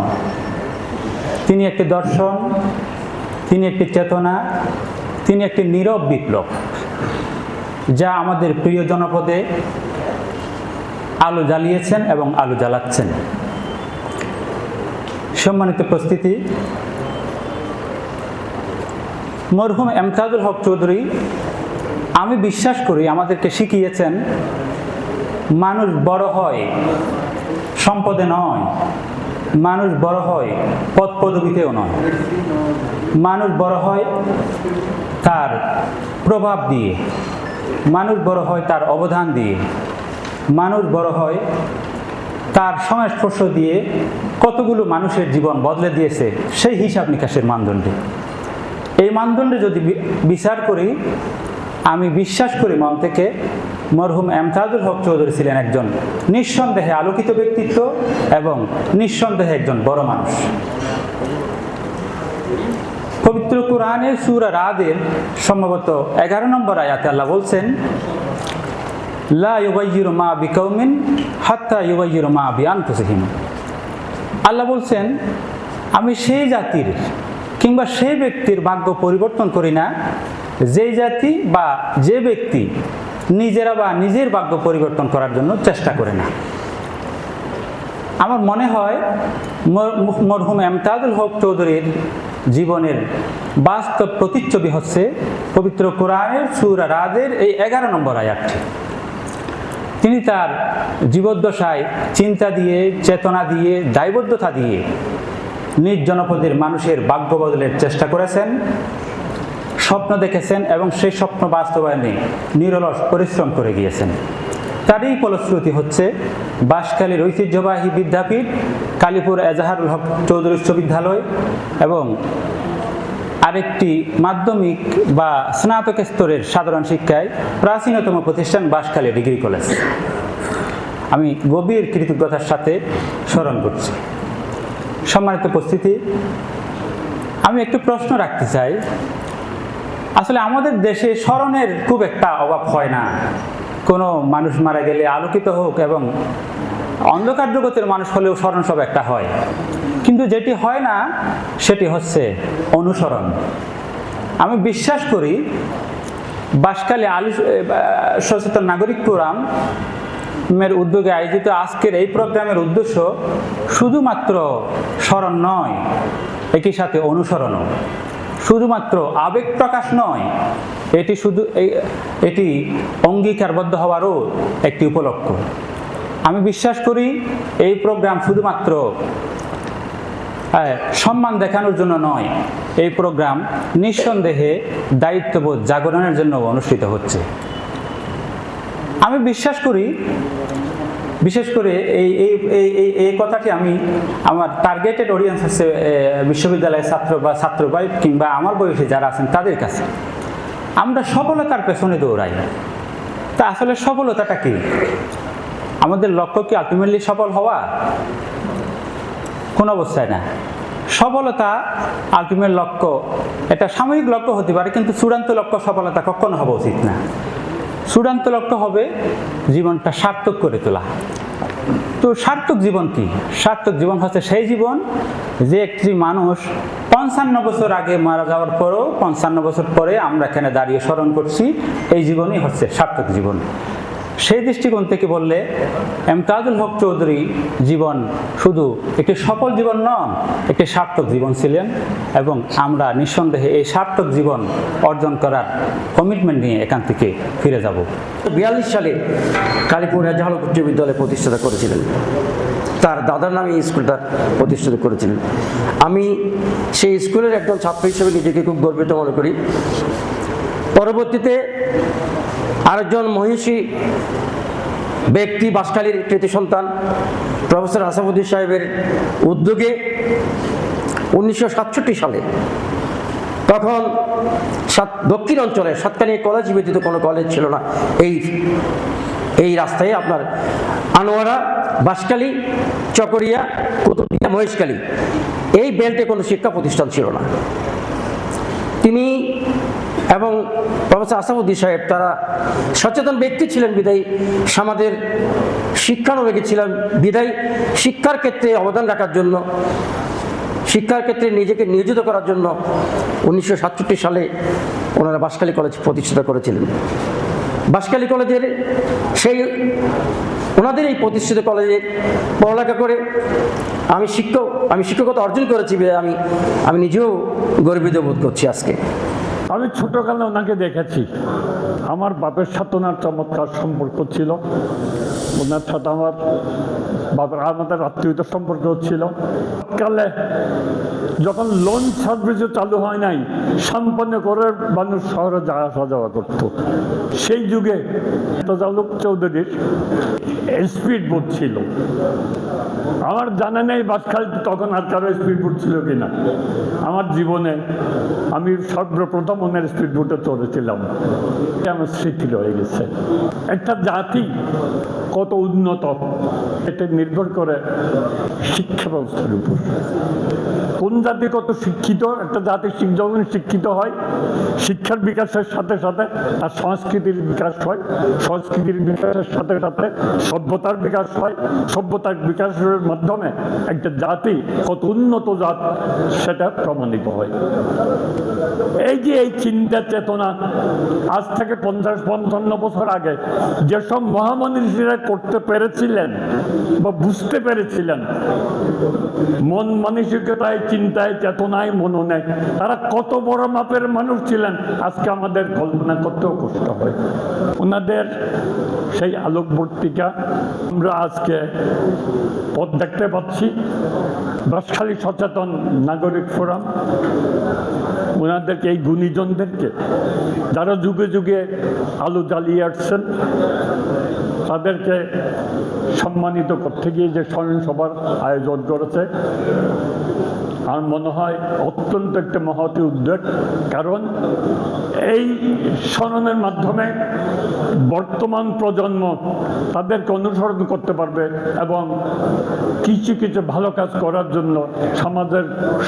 তিনি একটি দর্শন, তিনি একটি চেতনা, তিনি একটি নীরব বিপ্লব, যা আমাদের প্রিয় জনপদে আলো জ্বালিয়েছেন এবং আলো জ্বালাচ্ছেন। সম্মানিত উপস্থিতি, মরহুম এমতাজুল হক চৌধুরী, আমি বিশ্বাস করি আমাদেরকে শিখিয়েছেন মানুষ বড় হয় সম্পদে নয়, মানুষ বড় হয় পদ পদবীতেও নয়, মানুষ বড় হয় তার প্রভাব দিয়ে, মানুষ বড় হয় তার অবদান দিয়ে, মানুষ বড় হয় তার সংস্পর্শ দিয়ে কতগুলো মানুষের জীবন বদলে দিয়েছে সেই হিসাব নিকাশের মানদণ্ডে। এই মানদণ্ডে যদি বিচার করি, আমি বিশ্বাস করি মন থেকে মরহুম এমতাজুল হক চৌধুরী ছিলেন একজন নিঃসন্দেহে আলোকিত ব্যক্তিত্ব এবং নিঃসন্দেহে একজন বড় মানুষ। পবিত্র কোরআনের সূরা রাদের সম্ভবত 11 নম্বর আয়াতে আল্লাহ বলছেন, লা ইউগাইয়িরু মা বিকাউমিন হাত্তা ইউগাইয়িরু মা বিআনফুসিহিম। আল্লাহ বলছেন, আমি সেই জাতির কিংবা সেই ব্যক্তির ভাগ্য পরিবর্তন করি না যেই জাতি বা যে ব্যক্তি নিজেরা বা নিজের ভাগ্য পরিবর্তন করার জন্য চেষ্টা করে না। আমার মনে হয় মরহুম এমতাজুল হক চৌধুরীর জীবনের বাস্তব প্রতিচ্ছবি হচ্ছে পবিত্র কোরআনের সূরা রাদের এই 11 নম্বর আয়াতটি। তিনি তার জীবদ্দশায় চিন্তা দিয়ে, চেতনা দিয়ে, দায়বদ্ধতা দিয়ে নিজ জনপদের মানুষের ভাগ্য বদলের চেষ্টা করেছেন, স্বপ্ন দেখেছেন এবং সেই স্বপ্ন বাস্তবায়নে নিরলস পরিশ্রম করে গিয়েছেন। তারই ফলশ্রুতি হচ্ছে বাঁশখালীর ঐতিহ্যবাহী বিদ্যাপীঠ, কালীপুর এজাহারুল হক চৌধুরী উচ্চ বিদ্যালয় এবং আরেকটি মাধ্যমিক বা স্নাতক স্তরের সাধারণ শিক্ষায় প্রাচীনতম প্রতিষ্ঠান বাঁশখালী ডিগ্রি কলেজ। আমি গভীর কৃতজ্ঞতার সাথে স্মরণ করছি। সম্মানিত উপস্থিতি, আমি একটু প্রশ্ন রাখতে চাই। আসলে আমাদের দেশে স্মরণের খুব একটা অভাব হয় না। কোনো মানুষ মারা গেলে আলোকিত হোক এবং অন্ধকার জগতের মানুষ হলেও স্মরণ সব একটা হয়, কিন্তু যেটি হয় না সেটি হচ্ছে অনুসরণ। আমি বিশ্বাস করি বাঁশখালী সচেতন নাগরিক ফোরামের উদ্যোগে আয়োজিত আজকের এই প্রোগ্রামের উদ্দেশ্য শুধুমাত্র স্মরণ নয়, একই সাথে অনুসরণও। শুধুমাত্র আবেগ প্রকাশ নয়, এটি অঙ্গীকারবদ্ধ হওয়ারও একটি উপলক্ষ। আমি বিশ্বাস করি এই প্রোগ্রাম শুধুমাত্র সম্মান দেখানোর জন্য নয়, এই প্রোগ্রাম নিঃসন্দেহে দায়িত্ববোধ জাগরণের জন্য অনুষ্ঠিত হচ্ছে। আমি বিশ্বাস করি, বিশেষ করে এই কথাটি আমি আমার টার্গেটেড অডিয়েন্স হচ্ছে বিশ্ববিদ্যালয়ের ছাত্র বা ছাত্রবাই কিংবা আমার বয়সী যারা আছেন তাদের কাছে। আমরা সফলতার পেছনে দৌড়াই, তা আসলে সফলতাটা কি? আমাদের লক্ষ্য কি আলটিমেটলি সফল হওয়া? কোন অবস্থায় না। সফলতা আলটিমেট লক্ষ্য, এটা সাময়িক লক্ষ্য হতে পারে, কিন্তু চূড়ান্ত লক্ষ্য সফলতা কখনো হওয়া উচিত না। চূড়ান্ত লক্ষ্য হবে জীবনটা সার্থক করে তোলা। তো সার্থক জীবন কি? সার্থক জীবন হচ্ছে সেই জীবন যে একটি মানুষ 55 বছর আগে মারা যাওয়ার পরও 55 বছর পরে আমরা এখানে দাঁড়িয়ে স্মরণ করছি, এই জীবনই হচ্ছে সার্থক জীবন। সেই দৃষ্টিকোণ থেকে বললে এমতাজুল হক চৌধুরী জীবন শুধু একটি সফল জীবন নন, একটি সার্থক জীবন ছিলেন এবং আমরা নিঃসন্দেহে এই সার্থক জীবন অর্জন করার কমিটমেন্ট নিয়ে এখান থেকে ফিরে যাব। 42 সালে কালীপুর এজাহার উচ্চ বিদ্যালয় প্রতিষ্ঠাতা করেছিলেন, তার দাদার নামে এই স্কুলটা প্রতিষ্ঠিত করেছিলেন। আমি সেই স্কুলের একজন ছাত্র হিসেবে নিজেকে খুব গর্বিত মনে করি। পরবর্তীতে আরেকজন মহিষী ব্যক্তি, বাঁশখালীর কৃতি সন্তান প্রফেসর আসাফুদ্দিন সাহেবের উদ্যোগে 1967 সালে, তখন দক্ষিণ অঞ্চলে সাতকানিয়া কলেজ ব্যতীত কোনো কলেজ ছিল না, এই রাস্তায় আপনার আনোয়ারা, বাঁশখালী, চকরিয়া, কুতুবদিয়া, মহেশখালী, এই বেল্টে কোনো শিক্ষা প্রতিষ্ঠান ছিল না। তিনি এবং প্রফেসর আসাফুদ্দিন সাহেব তারা সচেতন ব্যক্তি ছিলেন বিদায়ী, সমাজের শিক্ষানুরাগী ছিলেন বিদায়ী, শিক্ষার ক্ষেত্রে অবদান রাখার জন্য, শিক্ষার ক্ষেত্রে নিজেকে নিয়োজিত করার জন্য 1967 সালে ওনারা বাঁশখালী কলেজ প্রতিষ্ঠা করেছিলেন। বাঁশখালী কলেজের ওনাদের এই প্রতিষ্ঠিত কলেজে পড়ালেখা করে আমি শিক্ষকতা অর্জন করেছি, আমি নিজেও গর্বিত বোধ করছি আজকে। আমি ছোটকালে ওনাকে দেখেছি, আমার বাপের সাথে ওনার চমৎকার সম্পর্ক ছিল, ওনার সাথে আমাদের আত্মীয়তার সম্পর্ক ছিল। কালে যখন লোন সার্ভিসও চালু হয় নাই, সম্পন্ন করে মানুষ শহরে আসা যাওয়া করত। সেই যুগে এমতাজুল চৌধুরীর স্পিড বোট ছিল, আমার জানা নেই বাঁশখালীতে তখন আর কারো স্পিড বোট ছিল কিনা। আমার জীবনে আমি সর্বপ্রথম ওনার স্পিড বোটে চড়েছিলাম, আমার স্মৃতি রয়ে গেছে। একটা জাতি কত উন্নত এটা নির্ভর করে শিক্ষা ব্যবস্থার উপর। কোন জাতি কত শিক্ষিত, একটা জাতি যখন শিক্ষিত হয়, শিক্ষার বিকাশের সাথে সাথে তার সংস্কৃতির বিকাশ হয়, সংস্কৃতির বিকাশের সাথে সাথে সভ্যতার বিকাশ হয়, সভ্যতার বিকাশের মাধ্যমে একটা জাতি কত উন্নত জাত সেটা প্রমাণিত হয়। এই যে এই চিন্তা চেতনা আজ থেকে 50-55 বছর আগে যেসব মহামনীষীরা করতে পেরেছিলেন বা বুঝতে পেরেছিলেন, মন মানসিকতায়, চিন্তায়, চেতনায়, মননে তারা কত বড় মাপের মানুষ ছিলেন আজকে আমাদের কল্পনা করতেও কষ্ট হয়। ওনাদের সেই আলোকবর্তিকা আমরা আজকে পথ দেখতে পাচ্ছি। বাঁশখালী সচেতন নাগরিক ফোরাম ওনাদেরকে, এই গুণীজনদেরকে যারা যুগে যুগে আলো জ্বালিয়ে আসছেন, তাদেরকে সম্মানিত করতে গিয়ে যে স্মরণ সভার আয়োজন করেছে, আমার মনে হয় অত্যন্ত একটা মহৎ উদ্যোগ। কারণ এই স্মরণের মাধ্যমে বর্তমান প্রজন্ম তাদেরকে অনুসরণ করতে পারবে এবং কিছু কিছু ভালো কাজ করার জন্য,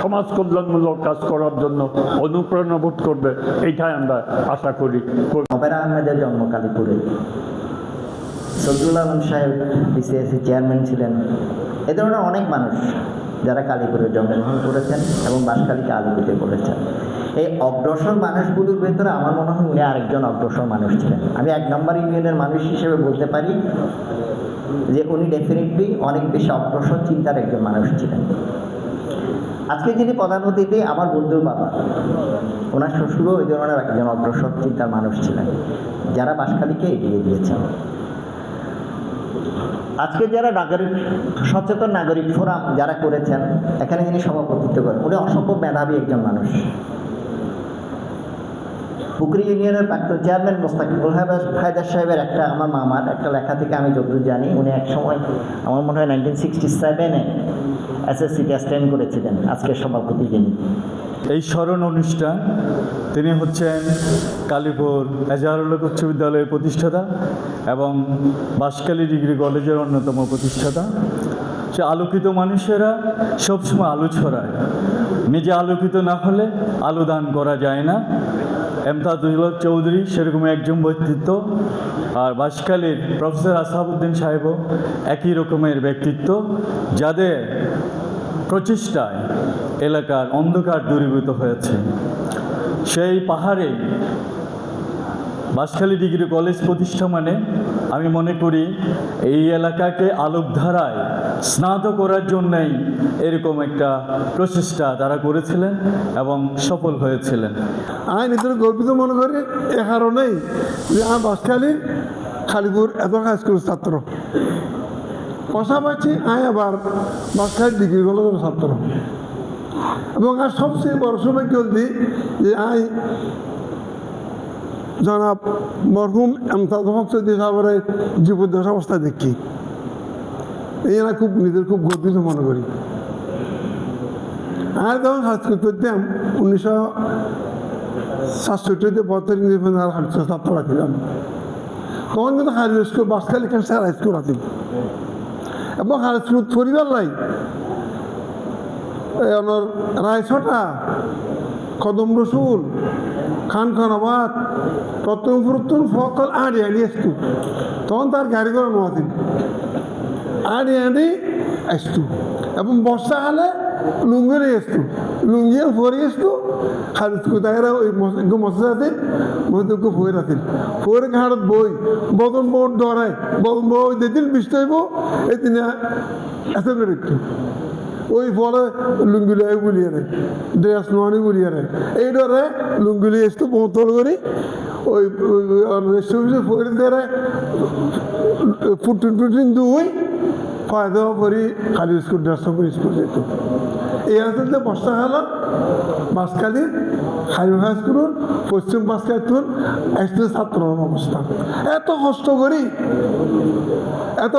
সমাজ কল্যাণমূলক কাজ করার জন্য অনুপ্রেরণা বোধ করবে, এইটাই আমরা আশা করি। ওবেরা আহমেদের জন্ম কালীপুরে, সফিউল আলম সাহেব বিসিএসসি চেয়ারম্যান ছিলেন। এ ধরনের অনেক মানুষ যারা কালীপুরে জন্মগ্রহণ করেছেন এবং বাঁশখালীকে আলোকিত করেছেন। এই অগ্রসর মানুষগুলোর ভেতরে আমার মনে হয় উনি আরেকজন অগ্রসর মানুষ ছিলেন। আমি 1 নম্বর ইউনিয়নের মানুষ হিসেবে বলতে পারি যে উনি ডেফিনেটলি অনেক বেশি অগ্রসর চিন্তার একজন মানুষ ছিলেন। আজকে যিনি প্রধান অতিথি, আমার বন্ধুর বাবা, ওনার শ্বশুরও ওই ধরনের একজন অগ্রসর চিন্তার মানুষ ছিলেন, যারা বাঁশখালীকে এগিয়ে দিয়েছেন। আজকে যারা সচেতন নাগরিক ফোরাম যারা করেছেন, এখানে যিনি সভাপতিত্ব করেন, উনি অসম্ভব মেধাবী একজন মানুষ। পুকুরি ইউনিয়নের প্রাক্তন চেয়ারম্যান মোস্তাকিবুল হায়দার সাহেবের আমার মামার একটা লেখা থেকে আমি যতদূর জানি, উনি এক সময় আমার মনে হয় 1967-এ এসএসসিতে স্ট্যান্ড করেছিলেন। আজকের সভাপতি যিনি। এই স্মরণ অনুষ্ঠান, তিনি হচ্ছেন কালীপুর এজাহারুল হক উচ্চ বিদ্যালয়ের প্রতিষ্ঠাতা এবং বাঁশখালী ডিগ্রি কলেজের অন্যতম প্রতিষ্ঠাতা। সে আলোকিত মানুষেরা সবসময় আলো ছড়ায়, নিজে আলোকিত না হলে আলো দান করা যায় না। এমতাজুল হক চৌধুরী সেরকম একজন ব্যক্তিত্ব, আর বাঁশখালীর প্রফেসর আসাফুদ্দিন সাহেবও একই রকমের ব্যক্তিত্ব, যাদের প্রচেষ্টায় এলাকার অন্ধকার দূরীভূত হয়েছে। সেই পাহাড়ে বাঁশখালী ডিগ্রি কলেজ প্রতিষ্ঠা মানে আমি মনে করি এই এলাকাকে আলোকধারায় স্নাত করার জন্যই এরকম একটা প্রচেষ্টা তারা করেছিলেন এবং সফল হয়েছিলেন। আমি নিজের গর্বিত মনে করি এ কারণেই যে আমার বাসখালীর খালিপুর এত হাই স্কুলের ছাত্র, পাশাপাশি আমি আবার বাসখালী ডিগ্রি কলেজের ছাত্র, এবং আর সবচেয়ে বড় সৌভাগ্য দিই যে আমি জনাব মরহুম এমতাদুল হক চৌধুরী সাহেবের জীবদ্দশাবস্থা দেখি, এই না খুব নিজের খুব গর্বিত মনে করি। আমি তখন হাই স্কুল করতাম 1967 72 ইন্ডিপেন্ডেন্ট হাই স্কুল ছাত্র রাখিলাম। তখন কিন্তু হাই স্কুল বাসখালী ক্যান্সার হাই স্কুল আছিল, এবং হাই স্কুল পরিবার লাই রায়ছটা, কদম রসুল, খান খানাবাদ, প্রত্যুন ফকল আড়ি আড়ি আসতো। তখন তার গাড়ি করে নোয়াছিল, আড়ি আড়ি আসতো, এবং বর্ষাকালে লুঙ্গি আসতো, লুঙ্গি ফরি আসতো। খালি তারা ওই মশলা আছে মধ্যে ফই রাখেন, ফয়ের ঘাড়ত বই বদন বউ ডরায়, বদন বই যেদিন বৃষ্টি হইব এই দিনে এত করে একটু ওই ফলে লুঙ্গিলে বুলিয়ে নেয়, ড্রেস নোয়ানি বুলিয়ে নেয়, এই ডরে লুঙ্গিলে আসতো বোতল করি ওই রেস্টুরেন্টে ফয়ের দেয় ফুটিন দুই ফায়দা করি খালি স্কুল ড্রেস করে স্কুল যেত। এই আসলে বর্ষাকালত বাসখালীর হাই স্কুলের পশ্চিম বাসখালীর একটি ছাত্র অবস্থা এত কষ্ট করি, এত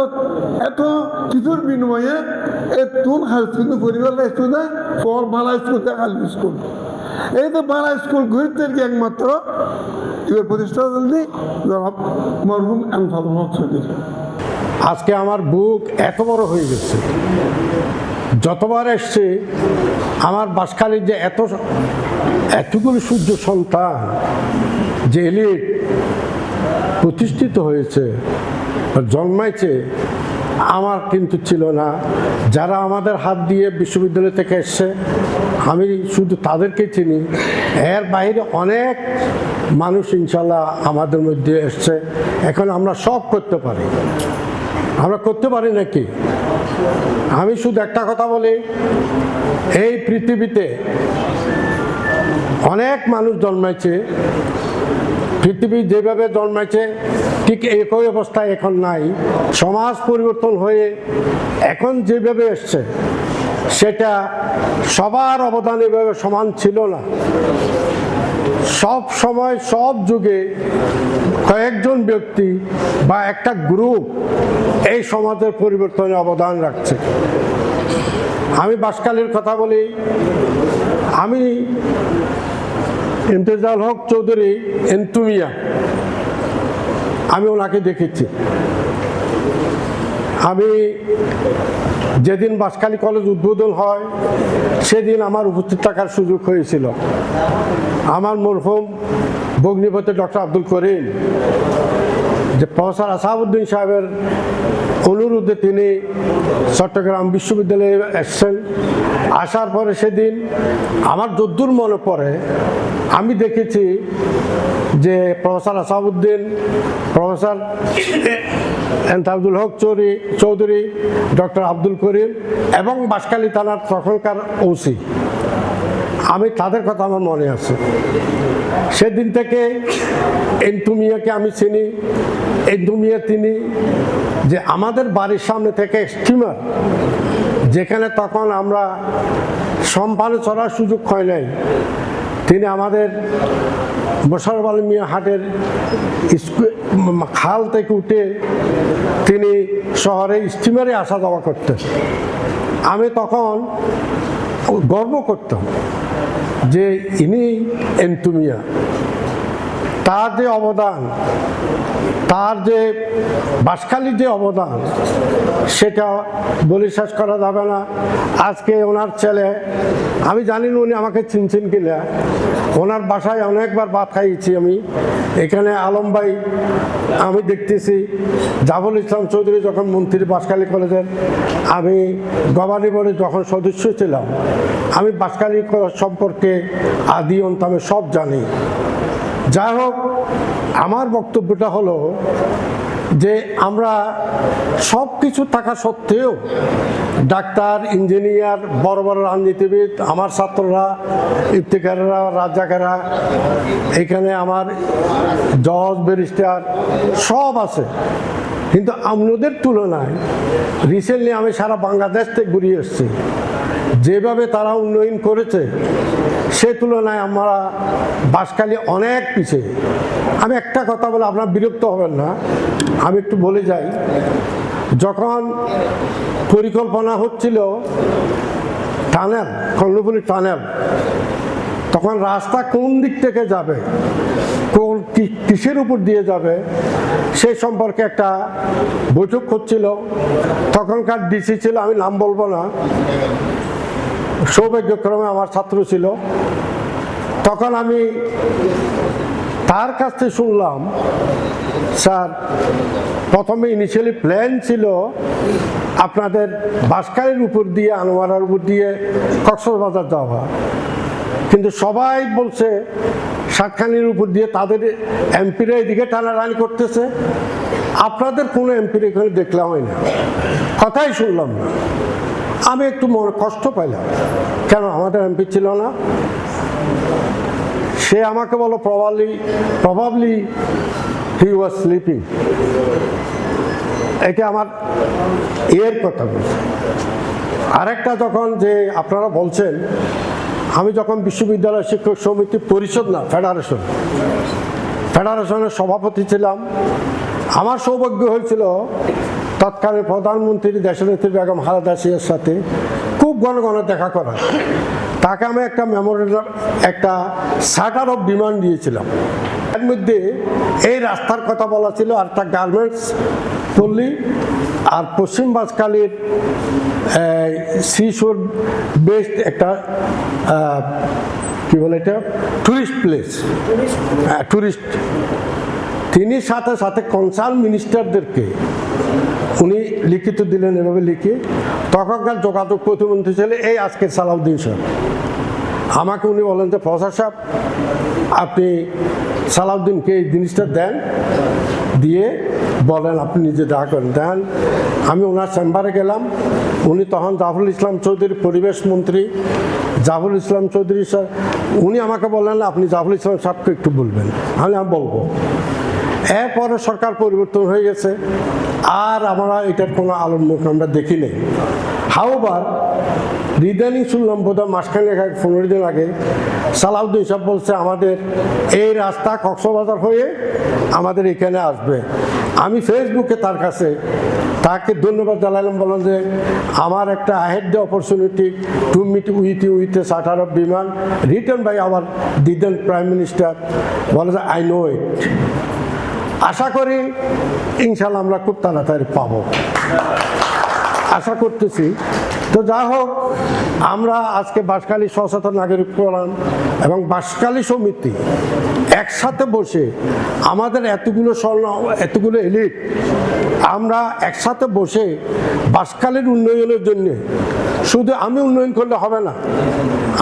এত কিছুর বিনিময়ে তুন হাই স্কুল পরিবার স্কুল দেয়, পর বালা স্কুল দেয় হাই স্কুল। এই তো বালা স্কুল ঘুরতে একমাত্র এবার প্রতিষ্ঠা দিই মরহুম এমতাদুল হক চৌধুরী। আজকে আমার বুক এত বড় হয়ে গেছে, যতবার এসছে আমার বাসখালীর যে এতগুলো সূর্য সন্তান যে এলিট প্রতিষ্ঠিত হয়েছে, জন্মাইছে, আমার কিন্তু ছিল না। যারা আমাদের হাত দিয়ে বিশ্ববিদ্যালয় থেকে এসছে আমি শুধু তাদেরকে চিনি, এর বাইরে অনেক মানুষ ইনশাল্লাহ আমাদের মধ্যে এসছে। এখন আমরা সব করতে পারি, আমরা করতে পারি নাকি? আমি শুধু একটা কথা বলি, এই পৃথিবীতে অনেক মানুষ জন্মাইছে, পৃথিবী যেভাবে জন্মাইছে ঠিক একই অবস্থায় এখন নাই। সমাজ পরিবর্তন হয়ে এখন যেভাবে এসছে সেটা সবার অবদান এভাবে সমান ছিল না। সব সময় সব যুগে কয়েকজন ব্যক্তি বা একটা গ্রুপ এই সমাজের পরিবর্তনে অবদান রাখছে। আমি বাসখালীর কথা বলি, আমি ইমতেজাল হক চৌধুরী এন্তুমিয়া, আমি ওনাকে দেখেছি। আমি যেদিন বাসখালী কলেজ উদ্বোধন হয় সেদিন আমার উপস্থিত থাকার সুযোগ হয়েছিল। আমার মরহুম ভগ্নিপতি ডক্টর আব্দুল করিম যে প্রফেসর আসাদউদ্দিন সাহেবের অনুরোধে তিনি চট্টগ্রাম বিশ্ববিদ্যালয়ে এসেছেন। আসার পরে সেদিন আমার যদ্দূর মনে পড়ে আমি দেখেছি যে professor Asaduddin, professor এমতাদুল Haque Chowdhury, doctor Abdul Karim এবং বাঁশখালী থানার তখনকার ওসি, আমি তাদের কথা আমার মনে আছে। সেদিন থেকে এন্তুমিয়াকে আমি চিনি। এন্তুমিয়া তিনি যে আমাদের বাড়ির সামনে থেকে স্টিমার, যেখানে তখন আমরা সম্পানে চড়ার সুযোগ হয় নাই, তিনি আমাদের মোশাররফ আলী মিয়া হাটের খাল থেকে উঠে তিনি শহরে স্টিমারে আসা যাওয়া করতেন। আমি তখন গর্ব করতাম যে ইনি এন্তুমিয়া। তার যে অবদান, তার যে বাঁশখালীর যে অবদান, সেটা বলে শেষ করা যাবে না। আজকে ওনার ছেলে, আমি জানি না উনি আমাকে চিনছেন কিনা, ওনার বাসায় অনেকবার ভাত খাইয়েছি আমি। এখানে আলম ভাই আমি দেখতেছি, জাফর ইসলাম চৌধুরী যখন মন্ত্রী বাঁশখালী কলেজের, আমি গভর্নিং বোর্ডে যখন সদস্য ছিলাম, আমি বাঁশখালী সম্পর্কে আদি অন্ত আমি সব জানি। যাই হোক, আমার বক্তব্যটা হলো যে আমরা সব কিছু থাকা সত্ত্বেও ডাক্তার, ইঞ্জিনিয়ার, বড় বড় রাজনীতিবিদ, আমার ছাত্ররা, ইফতেখাররা, রাজ্জাকেরা, এখানে আমার জজ, ব্যারিস্টার সব আছে, কিন্তু আমাদের তুলনায় রিসেন্টলি আমি সারা বাংলাদেশ থেকে ঘুরিয়ে এসেছি, যেভাবে তারা উন্নয়ন করেছে সে তুলনায় আমরা বাঁশখালী অনেক পিছিয়ে। আমি একটা কথা বলে আপনারা বিরক্ত হবেন না, আমি একটু বলে যাই। যখন পরিকল্পনা হচ্ছিল টানেল, কর্ণফুলী টানেল, তখন রাস্তা কোন দিক থেকে যাবে, কোন কিসের উপর দিয়ে যাবে সেই সম্পর্কে একটা বৈঠক হচ্ছিল। তখনকার ডিসি ছিল, আমি নাম বলবো না, সৌভাগ্যক্রমে আমার ছাত্র ছিল। তখন আমি তার কাছ থেকে শুনলাম, স্যার প্রথমে ইনিশিয়ালি প্ল্যান ছিল আপনাদের বাঁশখালীর উপর দিয়ে, আনোয়ারার উপর দিয়ে কক্সবাজার যাওয়া, কিন্তু সবাই বলছে সাতখানির উপর দিয়ে, তাদের এমপিরা এদিকে টানাটানি করতেছে, আপনাদের কোনো এমপির এখানে দেখলাম না, কথাই শুনলাম না। আমি একটু মনে কষ্ট পাইলাম, কেন আমাদের এমপি ছিল না? সে আমাকে বলো প্রবাবলি হি ওয়াজ স্লিপিং। এটা আমার এর কথা বলছি। আরেকটা, যখন যে আপনারা বলছেন, আমি যখন বিশ্ববিদ্যালয় শিক্ষক সমিতি পরিষদ না ফেডারেশনের সভাপতি ছিলাম, আমার সৌভাগ্য হয়েছিল তৎকালীন প্রধানমন্ত্রী দেশনেত্রী বেগম খালেদা জিয়ার সাথে খুব ঘন ঘন দেখা করা। তাকে আমি একটা মেমোরিয়াল, একটা চার্টার অফ ডিমান্ড দিয়েছিলাম। এর মধ্যে এই রাস্তার কথা বলা ছিল, আর একটা গার্মেন্টস পল্লী, আর পশ্চিম বাঁশখালীর সিশোর বেস্ট একটা কি বলে এটা, টুরিস্ট প্লেস, টুরিস্ট। তিনি সাথে সাথে কনসার্ন মিনিস্টারদেরকে উনি লিখিত দিলেন, এভাবে লিখে। তখনকার যোগাযোগ প্রতিমন্ত্রী ছিল এই আজকের সালাউদ্দিন সাহেব। আমাকে উনি বলেন যে প্রফেসর সাহেব, আপনি সালাউদ্দিনকে এই জিনিসটা দেন, দিয়ে বলেন আপনি নিজে দেখা করেন দেন। আমি ওনার চেম্বারে গেলাম, উনি তখন জাফরুল ইসলাম চৌধুরী পরিবেশ মন্ত্রী, জাফরুল ইসলাম চৌধুরী স্যার, উনি আমাকে বললেন আপনি জাফরুল ইসলাম সাহেবকে একটু বলবেন। আমি বলবো। এরপরে সরকার পরিবর্তন হয়ে গেছে, আর আমরা এটার কোনো আলোর মুখ আমরা দেখি নেই। হাওবার ইদানিং শুনলাম বোধহয় মাসখানেক আগে, 15 দিন আগে, সালাউদ্দিন সাহেব বলছে আমাদের এই রাস্তা কক্সবাজার হয়ে আমাদের এখানে আসবে। আমি ফেসবুকে তাকে ধন্যবাদ জানালাম, বললাম যে আমার একটা ahead the opportunity to meet with a charter of demand written by our the then prime minister. বলে যে আই নো ইট। আশা করি ইনশাল্লাহ আমরা খুব তাড়াতাড়ি পাবো, আশা করতেছি। তো যা হোক, আমরা আজকে বাঁশখালী সচেতন নাগরিক ফোরাম এবং বাঁশখালী সমিতি একসাথে বসে, আমাদের এতগুলো এলিট, আমরা একসাথে বসে বাঁশখালীর উন্নয়নের জন্য, শুধু আমি উন্নয়ন করলে হবে না,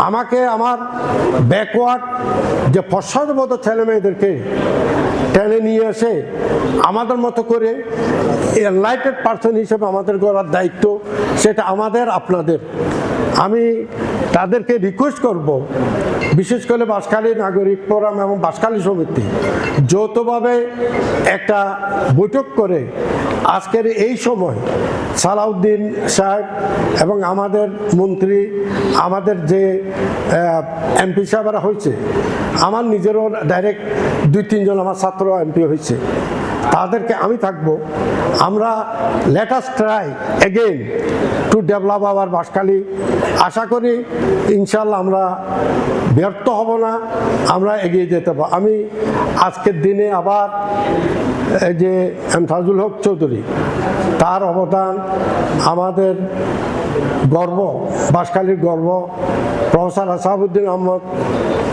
আমাকে আমার ব্যাকওয়ার্ড যে পশ্চাৎপদ ছেলে মেয়েদেরকে টেনে নিয়ে এসে আমাদের মতো করে এনলাইটেড পার্সন হিসেবে আমাদের করার দায়িত্ব, সেটা আমাদের, আপনাদের। আমি তাদেরকে রিকোয়েস্ট করব, বিশেষ করে বাঁশখালী নাগরিক ফোরাম এবং বাঁশখালী সমিতি যৌথভাবে একটা বৈঠক করে আজকের এই সময় সালাউদ্দিন সাহেব এবং আমাদের মন্ত্রী, আমাদের যে এমপি সাহেবরা হয়েছে, আমার নিজেরও ডাইরেক্ট 2-3 জন আমার ছাত্র এমপি হয়েছে, তাদেরকে আমি থাকবো, আমরা let us try again to develop our Banshkhali. আশা করি ইনশাল্লাহ আমরা ব্যর্থ হব না, আমরা এগিয়ে যেতে পারবো। আমি আজকের দিনে আবার এই যে এমতাজুল হক চৌধুরী, তার অবদান আমাদের গর্ব, বাঁশখালীর গর্ব, প্রফেসর আসাদুদ্দিন আহমদ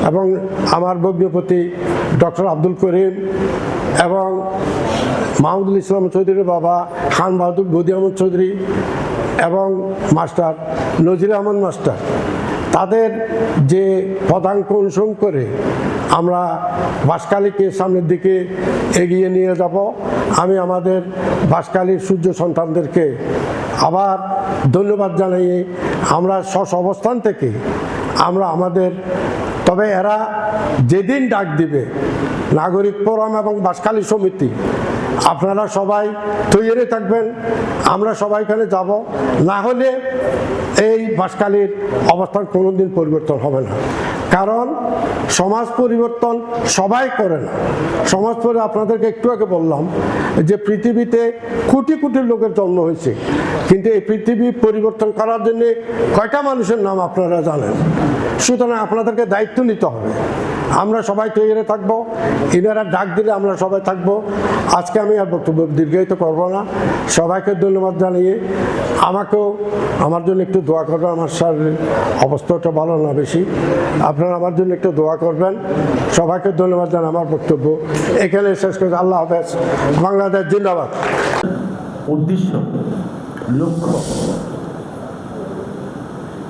এবং আমার ভগ্নিপতি ডক্টর আব্দুল করিম এবং মাহমুদুল ইসলাম চৌধুরীর বাবা খান বাহাদুর গদি আহমদ চৌধুরী এবং মাস্টার নজির আহমদ মাস্টার, তাদের যে পদাঙ্ক অনুসরণ করে আমরা বাঁশখালীকে সামনের দিকে এগিয়ে নিয়ে যাব। আমি আমাদের বাঁশখালীর সূর্য সন্তানদেরকে আবার ধন্যবাদ জানিয়ে আমরা অবস্থান থেকে আমরা আমাদের, তবে এরা যেদিন ডাক দিবে নাগরিক ফোরাম এবং বাঁশখালী সমিতি, আপনারা সবাই তৈরি থাকবেন, আমরা সবাই এখানে যাব। না হলে এই বাঁশখালীর অবস্থান কোনোদিন পরিবর্তন হবে না, কারণ সমাজ পরিবর্তন সবাই করে না। সমাজ পরে আপনাদেরকে একটু আগে বললাম যে পৃথিবীতে কোটি কোটি লোকের জন্ম হয়েছে, কিন্তু এই পৃথিবী পরিবর্তন করার জন্য কয়টা মানুষের নাম আপনারা জানেন? সুতরাং আপনাদেরকে দায়িত্ব নিতে হবে। আমরা সবাই তৈরি থাকবো, এনারা ডাক দিলে আমরা সবাই থাকবো। আজকে আমি আর বক্তব্য দীর্ঘায়িত করবো না, সবাইকে ধন্যবাদ জানিয়ে আমাকেও আমার জন্য একটু দোয়া করবেন। আমার শারীরিক অবস্থাটা ভালো না বেশি, আপনারা আমার জন্য একটু দোয়া করবেন। সবাইকে ধন্যবাদ জানাই। আমার বক্তব্য এখানে শেষ করছি। আল্লাহ হাফেজ। বাংলাদেশ জিন্দাবাদ। উদ্দেশ্য, লক্ষ্য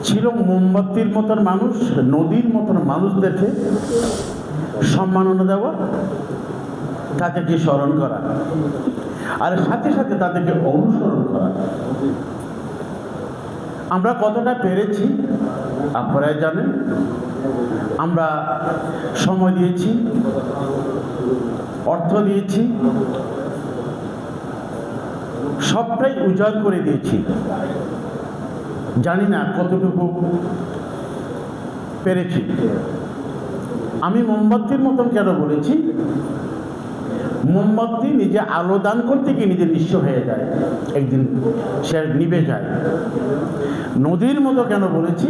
ছিল মোমবাতির মতন মানুষ, নদীর মতন মানুষদেরকে সম্মাননা দেওয়া, তাদেরকে স্মরণ করা, আর সাথে সাথে তাদেরকে অনুসরণ করা। আমরা কতটা পেরেছি আপনারাই জানেন। আমরা সময় দিয়েছি, অর্থ দিয়েছি, সবটাই উজাড় করে দিয়েছি। জানি না কতটুকু পেরেছি। আমি মোমবাতির মতন কেন বলেছি? মোমবাতি নিজে আলো দান করতে গিয়ে নিজে নিঃস্ব হয়ে যায়, একদিন সে নিভে যায়। নদীর মতো কেন বলেছি?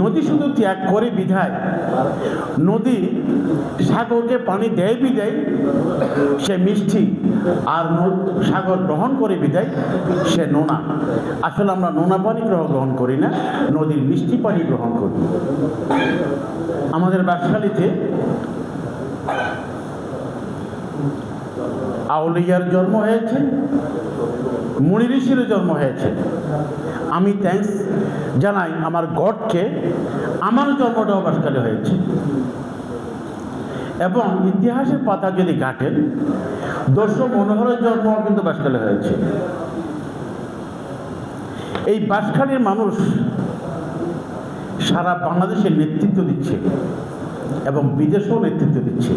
নদী শুধু ত্যাগ করে বিধায়, নদী সাগরকে পানি দেয় বিদায় সে মিষ্টি, আর সাগর গ্রহণ করে বিদায় সে নোনা। আসলে আমরা নোনা পানি গ্রহণ করি না, নদীর মিষ্টি পানি গ্রহণ করি। আমাদের বাঁশখালীতে আউলিয়ার জন্ম হয়েছে, মুনি ঋষির জন্ম হয়েছে। আমি থ্যাঙ্কস জানাই আমার গডকে, আমার জন্মটাও বাঁশখালী হয়েছে। এবং ইতিহাসের পাতা যদি ঘাটেন, দর্শক মনোহরের জন্ম কিন্তু বাঁশখালী হয়েছে। এই বাঁশখালীর মানুষ সারা বাংলাদেশের নেতৃত্ব দিচ্ছে এবং বিদেশেও নেতৃত্ব দিচ্ছে।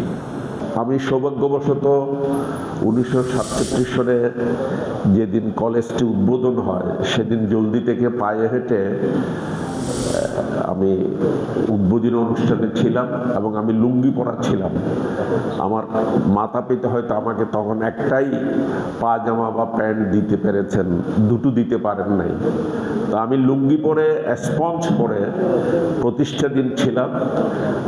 আমি সৌভাগ্যবশত 1967 সালে যেদিন কলেজটি উদ্বোধন হয়, সেদিন জলদি থেকে পায়ে হেঁটে আমি উদ্বোধনী অনুষ্ঠানে ছিলাম এবং আমি লুঙ্গি পরা ছিলাম। আমার মাতা পিতা হয়তো আমাকে তখন একটাই পাজামা বা প্যান্ট দিতে পেরেছেন, দুটো দিতে পারেন নাই। তো আমি লুঙ্গি পরে স্পঞ্জ পরে প্রতিষ্ঠা দিন ছিলাম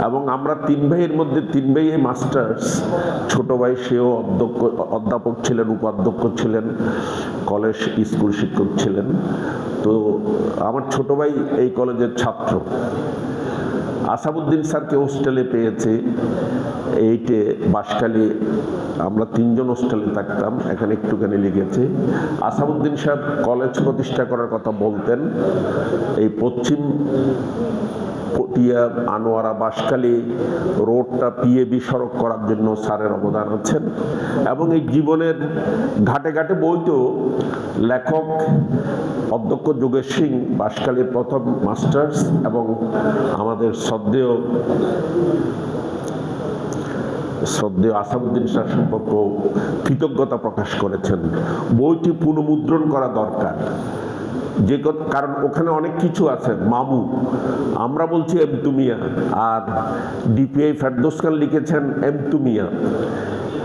এবং আমরা 3 ভাইয়ের মধ্যে 3 ভাই মাস্টার্স। ছোট ভাই সেও অধ্যাপক ছিলেন, উপাধ্যক্ষ ছিলেন, কলেজ স্কুল শিক্ষক ছিলেন। তো আমার ছোট ভাই এই কলেজের ছাত্র। আসাদুদ্দিন স্যারকে হোস্টেলে পেয়েছি 8-এ বাঁশখালী। আমরা 3 জন হোস্টেলে থাকতাম, এখানে একটুখানি লিখেছি। আসাদুদ্দিন সাহেব কলেজ প্রতিষ্ঠা করার কথা বলতেন। এই পশ্চিম পটিয়া আনোয়ারা বাঁশখালী রোডটা পিএবি সড়ক করার জন্য স্যারের অবদান আছেন। এবং এই জীবনের ঘাটে ঘাটে বইতেও লেখক অধ্যক্ষ যোগেশ সিং বাঁশখালীর প্রথম মাস্টার্স এবং আমাদের শ্রদ্ধেয় আসাদুদ্দিন স্যার সম্পর্ক কৃতজ্ঞতা প্রকাশ করেছেন। বইটি পুনঃমুদ্রণ করা দরকার, কারণ ওখানে অনেক কিছু আছে। মামু, আমরা বলছি এমতুমিয়া, আর ডিপিআই ফেরদৌস খান লিখেছেন এমতুমিয়া।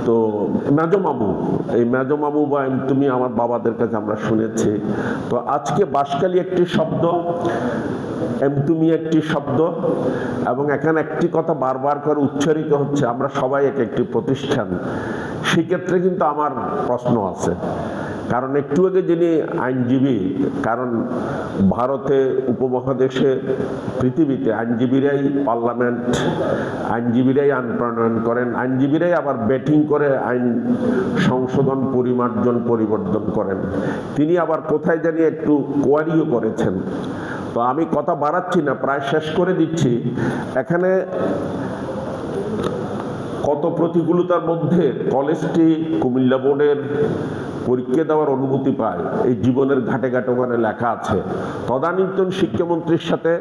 তো মেজো মামু, এই মেজো মামু বা এমতুমিয়া আমার বাবাদের কাছে আমরা শুনেছি। তো আজকে বাঁশখালী একটি শব্দ, এমতুমিয়া একটি শব্দ, এবং এখানে একটি কথা বারবার করে উচ্চারিত হচ্ছে, আমরা সবাই একটি প্রতিষ্ঠান। সেক্ষেত্রে কিন্তু আমার প্রশ্ন আছে, কারণ একটু আগে যিনি আইনজীবী, কারণ ভারতে উপমহাদেশে পৃথিবীতে আইনজীবীরাই পার্লামেন্ট, আইনজীবীরাই আইন প্রণয়ন করেন, আইনজীবীরাই আবার ব্যাটিং করে আইন সংশোধন, পরিমার্জন, পরিবর্তন করেন। তিনি আবার কোথায় জানি একটু কোয়ারিও করেছেন। তো আমি কথা বাড়াচ্ছি না, প্রায় শেষ করে দিচ্ছি। এখানে অত প্রতিকূলতার মধ্যে কলেজটি কুমিল্লা বোর্ডের পরীক্ষা দেওয়ার অনুমতি পায়, এই জীবনের ঘাটে ঘাটে ওখানে লেখা আছে। তদানীন্তন শিক্ষামন্ত্রীর সাথে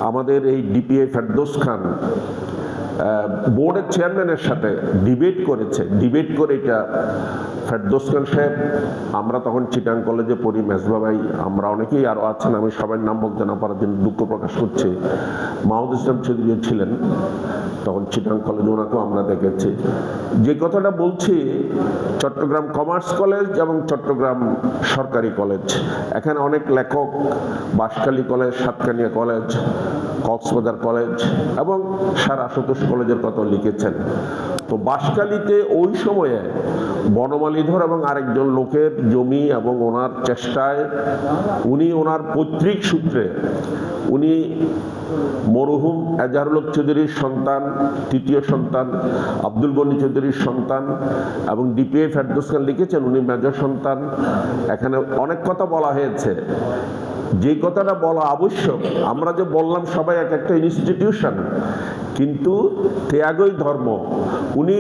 আমাদের এই ডিপিএ ফেরদৌস খান বোর্ডের চেয়ারম্যানের সাথে ডিবেট করেছে। ডিবেট করে এটা ফেরদৌস খান সাহেব, আমরা তখন চিটাং কলেজে পড়ি, মেজবা ভাই, আমরা অনেকেই আরও আছেন, আমি সবার নাম বলতে না পারার জন্য দুঃখ প্রকাশ করছি। মাহমুদ ইসলাম চৌধুরী ছিলেন তখন চিটাং কলেজে, ওনাকেও আমরা দেখেছি। যে কথাটা বলছি, চট্টগ্রাম কমার্স কলেজ এবং চট্টগ্রাম সরকারি কলেজ, এখানে অনেক লেখক, Banshkhali college, Satkania college, Cox's Bazar college এবং সারা আশুতোষ কলেজের কথা লিখেছেন। তো বাঁশখালীতে ওই সময়ে বনমালীধর এবং আরেকজন লোকের জমি এবং ওনার চেষ্টায় উনি ওনার পৈতৃক সূত্রে উনি মরহুম এজাহারুল হক চৌধুরীর সন্তান, তৃতীয় সন্তান, আব্দুল গনি চৌধুরীর সন্তান এবং ডিপিএ ফেরদৌস খান লিখেছেন উনি মেজর সন্তান। এখানে অনেক কথা বলা হয়েছে, যে কথাটা বলা আবশ্যক। আমরা যে বললাম সবাই এক একটা ইনস্টিটিউশন, কিন্তু ত্যাগই ধর্ম। উনি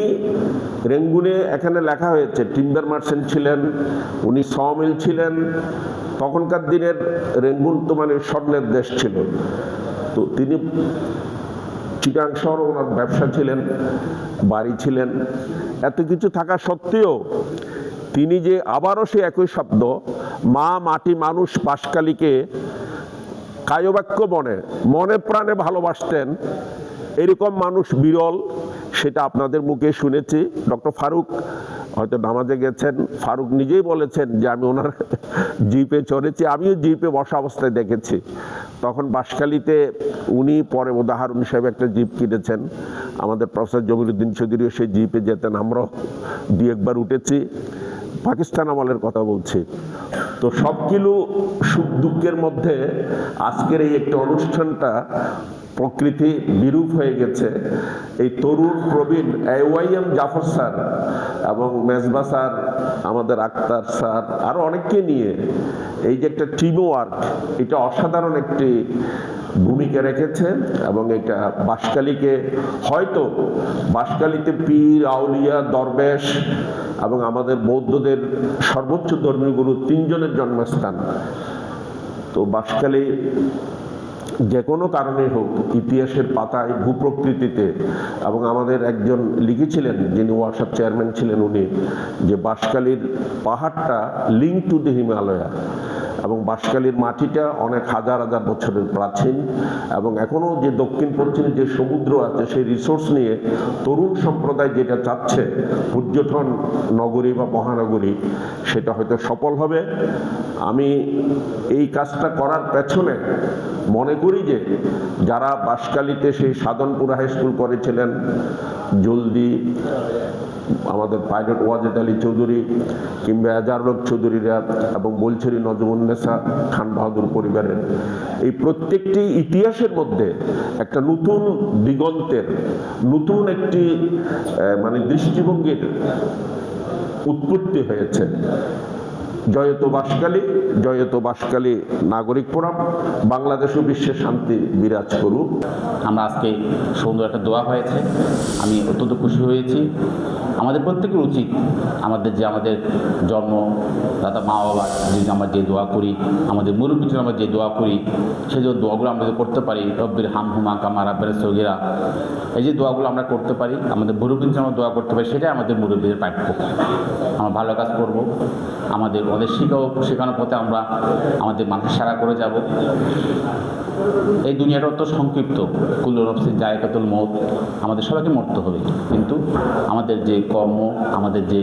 রেঙ্গুনে, এখানে লেখা হয়েছে, টিম্বার মার্চেন্ট ছিলেন, উনি সমিল ছিলেন। তখনকার দিনের রেঙ্গুন তো মানে স্বর্ণের দেশ ছিল। তো তিনি চিটাং শহর, ওনার ব্যবসা ছিলেন, বাড়ি ছিলেন, এত কিছু থাকা সত্ত্বেও তিনি যে আবারও সে একই শব্দ মা, মাটি, মানুষ, বাঁশখালীকে কায়বাক্য মনে প্রাণে ভালোবাসতেন, এরকম মানুষ বিরল, সেটা আপনাদের মুখে শুনেছি। ডক্টর ফারুক হয়তো নামাজে গেছেন, ফারুক নিজেই বলেছেন যে আমি ওনার জিপে চড়েছি, আমিও জিপে বসা অবস্থায় দেখেছি। তখন বাঁশখালীতে উনি, পরে হারুন সাহেব একটা জিপ কিনেছেন, আমাদের প্রফেসর জমিরুদ্দিন চৌধুরীও সেই জিপে যেতেন, আমরাও দু একবার উঠেছি। পাকিস্তান আমলের কথা বলছি। তো সবগুলো সুখ দুঃখের মধ্যে আজকের এই একটা অনুষ্ঠানটা প্রকৃতি বিরূপ হয়ে গেছে। এই তরুণ প্রবীণ AYM জাফর স্যার এবং মেজবা স্যার, আমাদের আক্তার স্যার, আরও অনেককে নিয়ে এই যে একটা টিম ওয়ার্ক, এটা অসাধারণ একটি ভূমিকা রেখেছে। এবং এটা বাঁশখালীকে, হয়তো বাঁশখালীতে পীর, আউলিয়া, দরবেশ এবং আমাদের বৌদ্ধদের সর্বোচ্চ ধর্মীয় গুরু তিনজনের জন্মস্থান। তো বাঁশখালী যে কোনো কারণে হোক, ইতিহাসের পাতায়, ভূপ্রকৃতিতে, এবং আমাদের একজন লিখেছিলেন যিনি ওয়াসার চেয়ারম্যান ছিলেন, উনি যে বাঁশখালীর পাহাড়টা লিঙ্ক টু দি হিমালয়া, এবং বাঁশখালীর মাটিটা অনেক হাজার হাজার বছরের প্রাচীন, এবং এখনও যে দক্ষিণ পশ্চিমে যে সমুদ্র আছে সেই রিসোর্স নিয়ে তরুণ সম্প্রদায় যেটা চাচ্ছে পর্যটন নগরী বা মহানগরী, সেটা হয়তো সফল হবে। আমি এই কাজটা করার পেছনে মনে করি যে যারা বাঁশখালীতে সেই সাধনপুর হাই স্কুল করেছিলেন, জলদি আমাদের পাইলট ওয়াজেদ আলী চৌধুরী কিংবা এজাহারুল হক চৌধুরীরা এবং বলছেরি নজমুন্নেসা খান বাহাদুর পরিবারের, এই প্রত্যেকটি ইতিহাসের মধ্যে একটা নতুন দিগন্তের, নতুন একটি মানে দৃষ্টিভঙ্গির উৎপত্তি হয়েছে। জয়তো বাঁশখালী, জয়তো বাঁশখালী নাগরিক ফোরাম, বাংলাদেশ ও বিশ্বে শান্তি বিরাজ করুক। আমরা আজকে সুন্দর একটা দোয়া হয়েছে, আমি অত্যন্ত খুশি হয়েছি। আমাদের প্রত্যেকের উচিত আমাদের জন্মদাতা মা বাবা যদি আমরা যে দোয়া করি, আমাদের মুরব্বীর জন্য আমরা যে দোয়া করি, সেই যে দোয়াগুলো আমরা যদি করতে পারি, রব্বির হামহুমা কামা রাব্বির সগীরা, এই যে দোয়াগুলো আমরা করতে পারি, আমাদের মুরব্বীর জন্য দোয়া করতে পারি, সেটাই আমাদের মুরব্বীদের প্রাপ্য। আমরা ভালো কাজ করব, আমাদের শেখানোর পথে আমরা আমাদের মানুষ সারা করে যাব। এই দুনিয়াটা অত সংক্ষিপ্ত, কুল্লু নফসিন জায়কাতুল মউত, আমাদের সবাইকে মরতে হবে, কিন্তু আমাদের যে কর্ম, আমাদের যে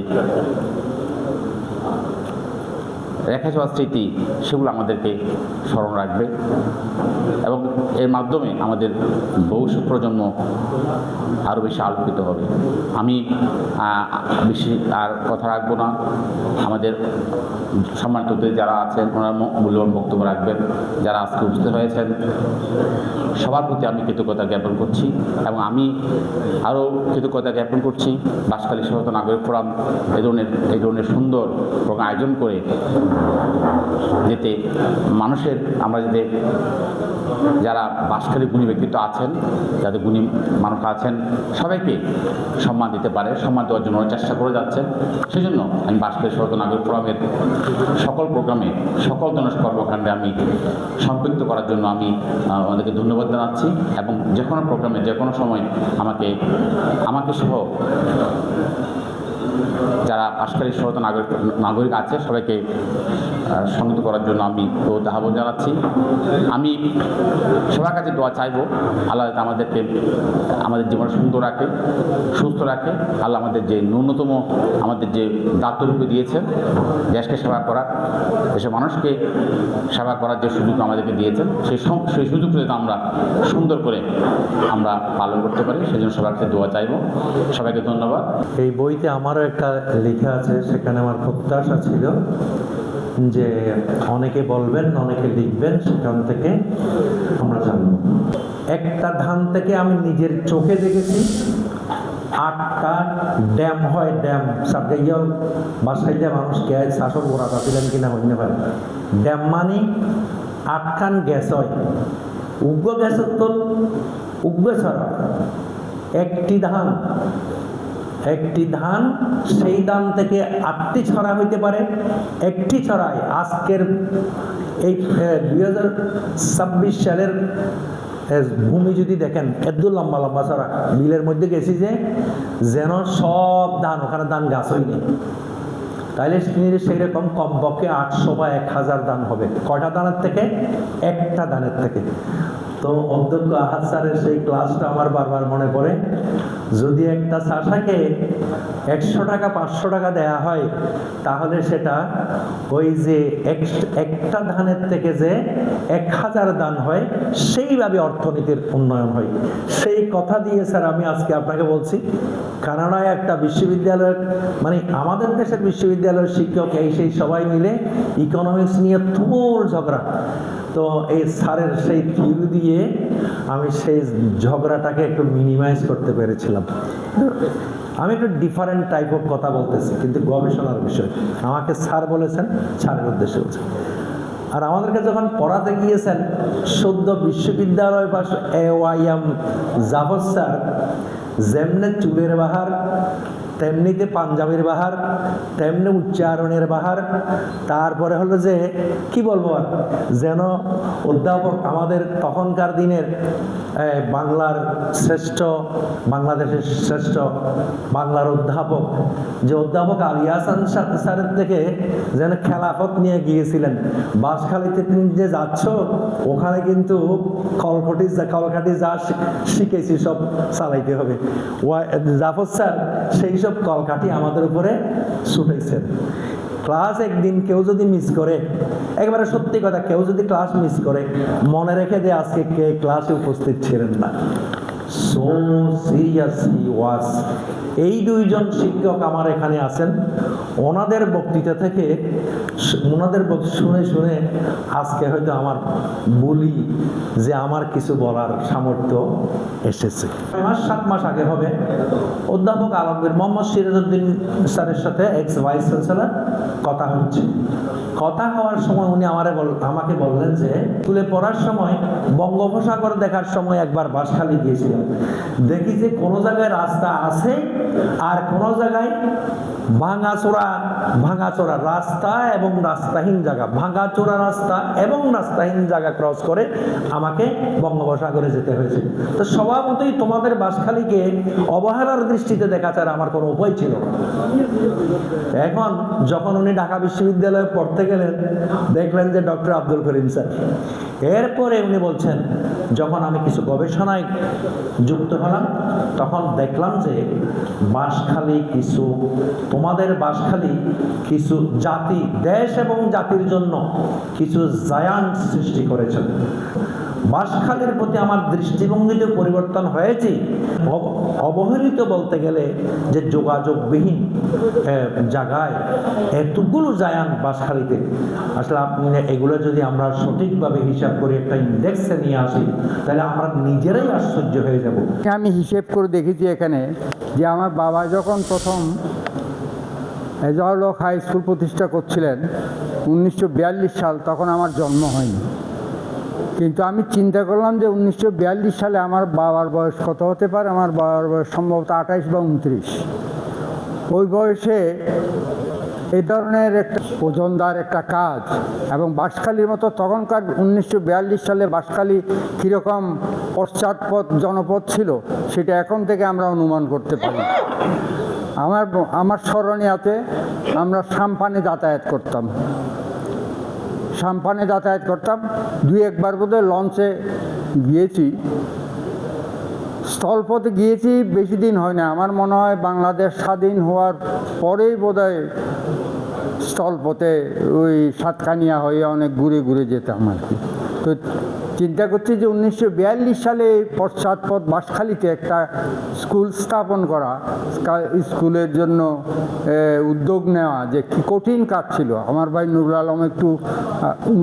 রেখে যাওয়া স্মৃতি, সেগুলো আমাদেরকে স্মরণ রাখবে এবং এর মাধ্যমে আমাদের ভবিষ্যৎ প্রজন্ম আরও বেশি আলোকিত হবে। আমি বেশি আর কথা রাখবো না, আমাদের সম্মানিত যারা আছেন ওনারা মূল্যবান বক্তব্য রাখবেন। যারা আজকে উপস্থিত হয়েছেন সবার প্রতি আমি কৃতজ্ঞতা জ্ঞাপন করছি, এবং আমি আরও কৃতজ্ঞতা জ্ঞাপন করছি বাঁশখালী সচেতন নাগরিক ফোরাম এই ধরনের সুন্দর প্রোগ্রাম আয়োজন করে যাতে মানুষের আমরা যাতে যারা বাসখালী গুণী ব্যক্তিত্ব আছেন, যাদের গুণী মানুষ আছেন, সবাইকে সম্মান দিতে পারে, সম্মান দেওয়ার জন্য চেষ্টা করে যাচ্ছেন। সেই জন্য আমি বাসখালী সচেতন নাগরিক ফোরামের সকল প্রোগ্রামে, সকল জনকর্মকাণ্ডে আমি সম্পৃক্ত করার জন্য আমি আমাদেরকে ধন্যবাদ জানাচ্ছি, এবং যে কোনো প্রোগ্রামে যে কোনো সময় আমাকে সহ যারা বাসখালী সচেতন নাগরিক আছে সবাইকে সংযুক্ত করার জন্য আমি আহ্বান জানাচ্ছি। আমি সবার কাছে দোয়া চাইব, আল্লাহ আমাদেরকে আমাদের জীবন সুন্দর রাখে, সুস্থ রাখে। আল্লাহ আমাদের যে ন্যূনতম আমাদের যে দায়িত্বরূপে দিয়েছেন দেশকে সেবা করার, দেশের মানুষকে সেবা করার যে সুযোগ আমাদেরকে দিয়েছেন, সেই সুযোগটা যাতে আমরা সুন্দর করে আমরা পালন করতে পারি, সেই জন্য সবার কাছে দোয়া চাইব। সবাইকে ধন্যবাদ। এই বইতে আমারও একটা লেখা আছে, সেখানে আমার প্রত্যাশা ছিল যে অনেকে বলবেন, অনেকে লিখবেন, সেখান থেকে আমরা জানব। একটা ধান থেকে আমি নিজের চোখে দেখেছি 8টা ড্যাম হয়, ড্যাম সাবজাইয়াল বাসায় যে মানুষকে শাসক ওরা ছিলেন কিনা হইতে পারে। ড্যাম মানে 8খান গ্যাস হয়, উগ্র গ্যাসের তো উগ্র ছড়া একটি ধান সেই ধান থেকে 8টি ছড়া হইতে পারে। একটি ছড়ায় আজকের এই 2026 সালের ভূমি যদি দেখেন এত লম্বা লম্বা ছড়া, বিলের মধ্যে গেছি যে যেন সব ধান, ওখানে ধান গাছ হয়নি। তাইলে সেই রকম কমপক্ষে 800 বা 1000 ধান হবে। কয়টা ধানের থেকে? একটা ধানের থেকে। তো অধ্যক্ষ আহাদ স্যারের সেই ক্লাসটা আমার বারবার মনে পড়ে। যদি একটা চাষাকে 100 টাকা 500 টাকা দেয়া হয়, তাহলে সেটা ওই যে একটা ধানের থেকে যে 1000 ধান হয়, সেইভাবে অর্থনীতির উন্নয়ন হয়। সেই কথা দিয়ে স্যার আমি আজকে আপনাকে বলছি, কানাডায় একটা বিশ্ববিদ্যালয়ের, মানে আমাদের দেশের বিশ্ববিদ্যালয়ের শিক্ষক সেই সবাই মিলে ইকোনমিক্স নিয়ে তুমুল ঝগড়া। তো এই স্যারের সেই থিওরি দিয়ে আমি সেই ঝগড়াটাকে একটু মিনিমাইজ করতে পেরেছিলাম। আমি একটু ডিফারেন্ট টাইপ অফ কথা বলতেছি, কিন্তু গবেষণার বিষয়। আমাকে স্যার বলেছেন, স্যারের উদ্দেশ্যে বলছেন। আর আমাদেরকে যখন পড়াতে গিয়েছেন সদ্য বিশ্ববিদ্যালয় পাশ AYM জাফর স্যার, যেমনে চুলের বাহার, তেমনিতে পাঞ্জাবির বাহার, তেমনি উচ্চারণের বাহার, তারপরে হলো যে কি বলবো আর, যেন অধ্যাপক আমাদের তখনকার দিনের বাংলার শ্রেষ্ঠ, বাংলাদেশের শ্রেষ্ঠ বাংলার অধ্যাপক, যে অধ্যাপক আলী হাসান স্যারের থেকে যেন খেলাফত নিয়ে গিয়েছিলেন। বাঁশখালীতে তুমি যে যাচ্ছ, ওখানে কিন্তু কলকাঠি যা শিখেছি সব চালাইতে হবে। জাফর স্যার সেই সব কলকাঠি আমাদের উপরে ছুটেছেন। ক্লাস একদিন কেউ যদি মিস করে, একেবারে সত্যি কথা, কেউ যদি ক্লাস মিস করে, মনে রেখে যে আজকে কে ক্লাসে উপস্থিত ছিলেন না। সো সিরিয়াস হি ওয়াজ। এই দুইজন শিক্ষক আমার এখানে আছেন, ওনাদের বক্তৃতা থেকে ওনাদের শুনে শুনে আজকে হয়তো আমার বলি যে আমার কিছু বলার সামর্থ্য এসেছে। 7 মাস আগে হবে অধ্যাপক আলমগীর মোহাম্মদ সিরাজউদ্দিন স্যারের সাথে এক্স ভাইস চ্যান্সেলর কথা হচ্ছে। কথা হওয়ার সময় উনি আমাকে বললেন যে স্কুলে পড়ার সময় বঙ্গোপসাগর দেখার সময় একবার বাঁশখালী গিয়েছিলাম, দেখি যে কোনো জায়গায় রাস্তা আছে আর কোনো জায়গায় ভাঙাচোরা রাস্তা এবং রাস্তাহীন জায়গা, ভাঙাচোরা রাস্তা এবং রাস্তাহীন জায়গা ক্রস করে আমাকে বঙ্গোপসাগরে যেতে হয়েছে। তো স্বভাবতই তোমাদের বাঁশখালীকে অবহেলার দৃষ্টিতে দেখা ছাড়া আমার কোনো উপায় ছিল না। এখন যখন উনি ঢাকা বিশ্ববিদ্যালয়ে পড়তে গেলেন, দেখলেন যে ডক্টর আব্দুল করিম স্যার। এরপরে উনি বলছেন, যখন আমি কিছু গবেষণায় যুক্ত হলাম, তখন দেখলাম যে বাঁশখালী কিছু, তোমাদের বাঁশখালী কিছু জাতি, দেশ এবং জাতির জন্য কিছু জায়ান্ট সৃষ্টি করেছেন। বাঁশখালীর প্রতি আমার দৃষ্টিভঙ্গিতে পরিবর্তন হয়েছে। অবহেলিত বলতে গেলে যে যোগাযোগবিহীন জায়গায় এতগুলো জায়ান্ট বাঁশখালীতে, আসলে আপনি এগুলো যদি আমরা সঠিকভাবে হিসাব করে একটা ইন্ডেক্সে নিয়ে আসি, তাহলে আমরা নিজেরাই আশ্চর্য হয়ে যাব। আমি হিসেব করে দেখেছি এখানে যে আমার বাবা যখন প্রথম জওহরলাল হাই স্কুল প্রতিষ্ঠা করছিলেন, 1942 সাল, তখন আমার জন্ম হয়নি। কিন্তু আমি চিন্তা করলাম যে 1942 সালে আমার বাবার বয়স কত হতে পারে। আমার বাবার বয়স সম্ভবত 28 বা 29। ওই বয়সে এই ধরনের একটা ওজনদার একটা কাজ, এবং বাঁশখালীর মতো তখনকার 1942 সালে বাঁশখালী কীরকম পশ্চাৎপদ জনপদ ছিল সেটা এখন থেকে আমরা অনুমান করতে পারি। আমার স্মরণে আছে, আমরা সাম্পানে যাতায়াত করতাম। দুই একবার বোধহয় লঞ্চে গিয়েছি, স্থলপথে গিয়েছি, বেশি দিন হয় না। আমার মনে হয় বাংলাদেশ স্বাধীন হওয়ার পরেই বোধহয় স্থলপথে ওই সাতকানিয়া হয়ে অনেক ঘুরে ঘুরে যেতাম আর কি। তো চিন্তা করছি যে 1942 সালে পশ্চাৎপদ বাঁশখালীতে একটা স্কুল স্থাপন করা, স্কুলের জন্য উদ্যোগ নেওয়া যে কী কঠিন কাজ ছিল। আমার ভাই নুরুল আলম একটু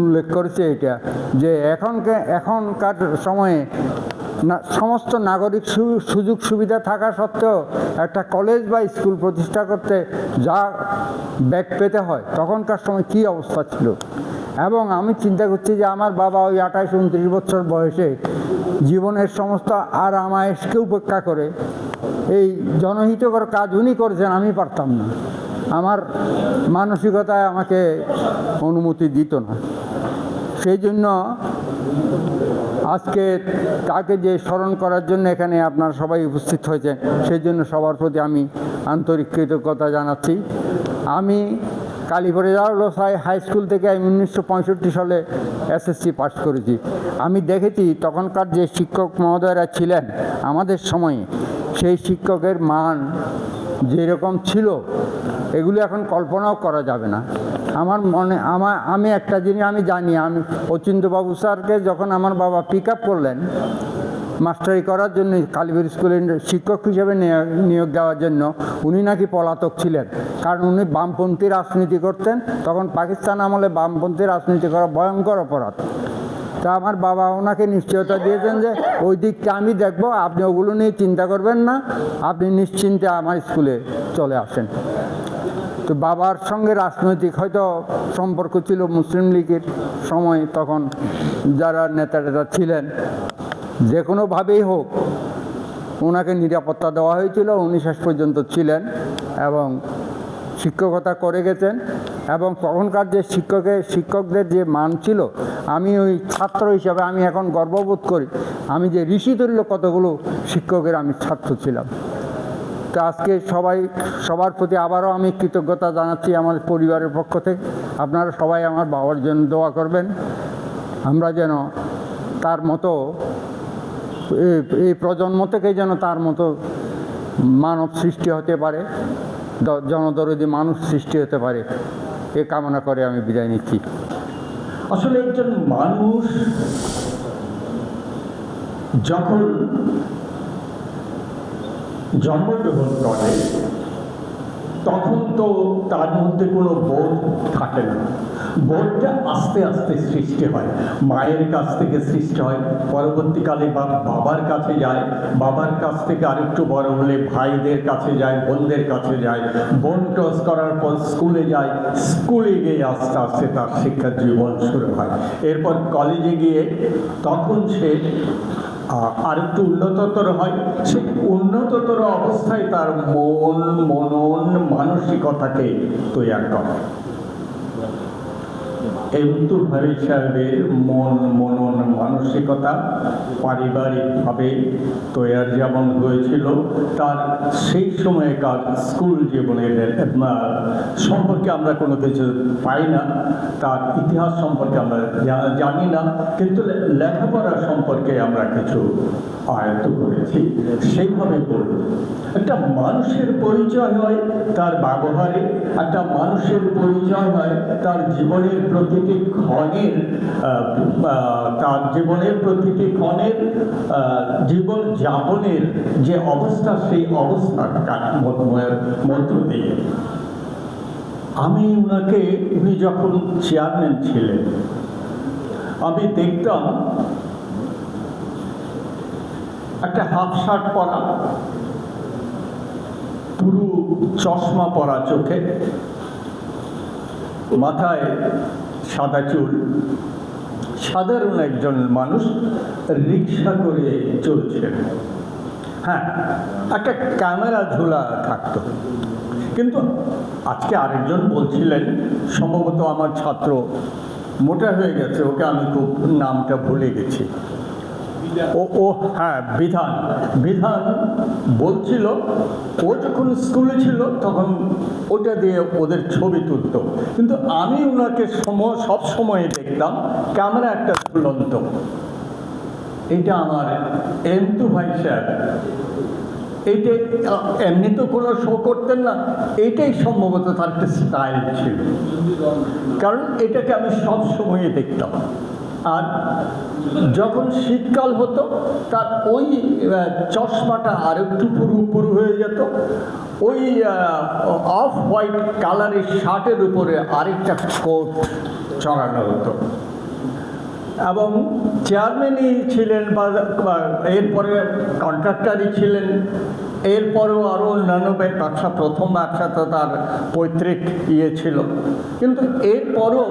উল্লেখ করেছে এটা, যে এখনকার সময়ে সমস্ত নাগরিক সুযোগ সুবিধা থাকা সত্ত্বেও একটা কলেজ বা স্কুল প্রতিষ্ঠা করতে যা ব্যাগ পেতে হয়, তখনকার সময় কী অবস্থা ছিল। এবং আমি চিন্তা করছি যে আমার বাবা ওই 28-29 বছর বয়সে জীবনের সমস্ত আরামায়েশকে উপেক্ষা করে এই জনহিতকর কাজ উনি করেছেন, আমি পারতাম না। আমার মানসিকতায় আমাকে অনুমতি দিত না। সেই জন্য আজকে তাকে যে স্মরণ করার জন্য এখানে আপনারা সবাই উপস্থিত হয়েছেন, সেই জন্য সবার প্রতি আমি আন্তরিক কৃতজ্ঞতা জানাচ্ছি। আমি কালীপুরে হাই স্কুল থেকে আমি 1965 সালে SSC পাস করেছি। আমি দেখেছি তখনকার যে শিক্ষক মহোদয়রা ছিলেন আমাদের সময়ে, সেই শিক্ষকের মান যেরকম ছিল এগুলি এখন কল্পনাও করা যাবে না। আমি একটা জিনিস আমি জানি, আমি অচিন্ত্যবাবু স্যারকে যখন আমার বাবা পিক আপ করলেন মাস্টারি করার জন্য, কালীপুর স্কুলের শিক্ষক হিসেবে নিয়োগ দেওয়ার জন্য, উনি নাকি পলাতক ছিলেন, কারণ উনি বামপন্থী রাজনীতি করতেন। তখন পাকিস্তান আমলে বামপন্থী রাজনীতি করা ভয়ঙ্কর অপরাধ। তা আমার বাবা ওনাকে নিশ্চয়তা দিয়েছেন যে ওই দিকটা আমি দেখব, আপনি ওগুলো নিয়ে চিন্তা করবেন না, আপনি নিশ্চিন্তে আমার স্কুলে চলে আসেন। তো বাবার সঙ্গে রাজনৈতিক হয়তো সম্পর্ক ছিল মুসলিম লীগের সময়, তখন যারা নেতা ছিলেন, যে কোনোভাবেই হোক ওনাকে নিরাপত্তা দেওয়া হয়েছিল। উনি শেষ পর্যন্ত ছিলেন এবং শিক্ষকতা করে গেছেন। এবং তখনকার যে শিক্ষকদের যে মান ছিল, আমি ওই ছাত্র হিসাবে আমি এখন গর্ববোধ করি, আমি যে ঋষিতুল্য কতগুলো শিক্ষকের আমি ছাত্র ছিলাম। তো আজকে সবার প্রতি আবারও আমি কৃতজ্ঞতা জানাচ্ছি আমার পরিবারের পক্ষ থেকে। আপনারা সবাই আমার বাবার জন্য দোয়া করবেন, আমরা যেন তার মতো এই প্রজন্ম থেকে যেন তার মতো মানব সৃষ্টি হতে পারে, জনদরদি মানুষ সৃষ্টি হতে পারে, এ কামনা করে আমি বিদায় নিচ্ছি। আসলে একজন মানুষ যখন জন্মগ্রহণ করে তখন তো তার মধ্যে কোনো বোধ থাকে না। বোধটা আস্তে আস্তে সৃষ্টি হয়, মায়ের কাছ থেকে সৃষ্টি হয়, পরবর্তীকালে বাবার কাছে যায়, বাবার কাছ থেকে আরেকটু বড় হলে ভাইদের কাছে যায়, বোনদের কাছে যায়, বোন ক্রস করার পর স্কুলে যায়, স্কুলে গিয়ে আস্তে আস্তে তার শিক্ষার জীবন শুরু হয়। এরপর কলেজে গিয়ে তখন সে আর একটু উন্নততর হয়। সেই উন্নততর অবস্থায় তার মনন মানসিকতাকে তৈরি করে। এমতুল হরি সাহেবের মনন মানসিকতা পারিবারিকভাবে তৈরি যেমন হয়েছিল, তার সেই সময়কার স্কুল জীবনের সম্পর্কে আমরা কোনো কিছু পাই না, তার ইতিহাস সম্পর্কে আমরা জানি না, কিন্তু লেখাপড়া সম্পর্কে আমরা কিছু আয়ত্ত করেছি। সেইভাবে বলব, একটা মানুষের পরিচয় হয় তার ব্যবহারে, একটা মানুষের পরিচয় হয় তার জীবনের প্রতিটি ক্ষণের জীবন যাপনের যে অবস্থা, সেই অবস্থার মধ্য দিয়ে উনি যখন চেয়ারম্যান ছিলেন, আমি দেখতাম একটা হাফ শার্ট পরা, পুরো চশমা পরা চোখে, মাথায় সাদা চুল, সাধারণ একজন মানুষ রিক্সা করে চলছেন। হ্যাঁ, একটা ক্যামেরা ঝোলা থাকতো। কিন্তু আজকে আরেকজন বলছিলেন, সম্ভবত আমার ছাত্র, মোটা হয়ে গেছে, ওকে আমি খুব নামটা ভুলে গেছি, ও হ্যাঁ বিধান বলছিল ও যখন স্কুলে ছিল তখন ওটা দিয়ে ওদের ছবি তুলতো, কিন্তু আমি ওনাকে সব সময় দেখতাম ক্যামেরা একটা ঝুলন্ত। এটা আমার এমতু ভাই স্যার, এইটা এমনি তো কোনো শো করতেন না, এইটাই সম্ভবত তার একটা স্টাইল ছিল, কারণ এটাকে আমি সব সময় দেখতাম। আর যখন শীতকাল হতো তার ওই চশমাটা আর একটু পুরু হয়ে যেত, ওই অফ হোয়াইট কালারের শার্টের উপরে আরেকটা কোট চড়ানো হতো। এবং চেয়ারম্যানই ছিলেন বা এরপরে কন্ট্রাক্টারই ছিলেন, এরপরেও আরও অন্যান্য ব্যবসা, প্রথম ব্যবসা তো তার পৈতৃক ছিল, কিন্তু এরপরও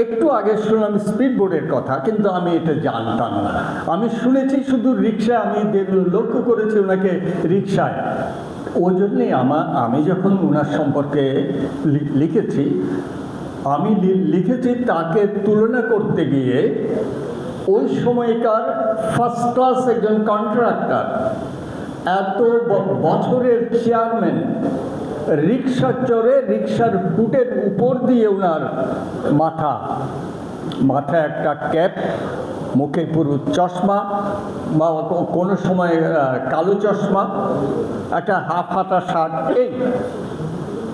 একটু আগে শুনলাম স্পিড বোর্ডের কথা, কিন্তু আমি এটা জানতাম না। আমি শুনেছি শুধু রিক্সা, আমি লক্ষ্য করেছি ওনাকে রিক্সায়। ওই জন্যেই আমি যখন ওনার সম্পর্কে লিখেছি, আমি লিখেছি তাকে তুলনা করতে গিয়ে ওই সময়কার ফার্স্ট ক্লাস একজন কন্ট্রাক্টর, এত বছরের চেয়ারম্যান, রিক্সা চড়ে রিক্সার ফুটের উপর দিয়ে ওনার মাথায় একটা ক্যাপ, মুখে পুরো চশমা বা কোনো সময় কালো চশমা, একটা হাফ হাতা শার্ট, এই।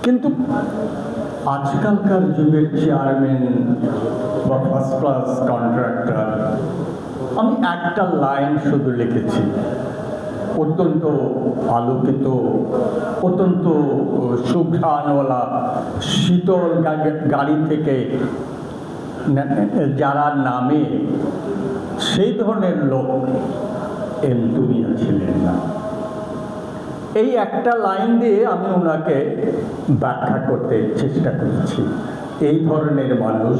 কিন্তু আজকালকার যুগের চেয়ারম্যান বা ফার্স্ট ক্লাস কন্ট্রাক্টর, আমি একটা লাইন শুধু লিখেছি, অত্যন্ত আলোকিত, অত্যন্ত সুঘ্রাণওয়ালা শীতল গাড়ি থেকে যারা নামে সেই ধরনের লোক এমতুমিয়া ছিলেন না। এই একটা লাইন দিয়ে আমি ওনাকে ব্যাখ্যা করতে চেষ্টা করেছি। এই ধরনের মানুষ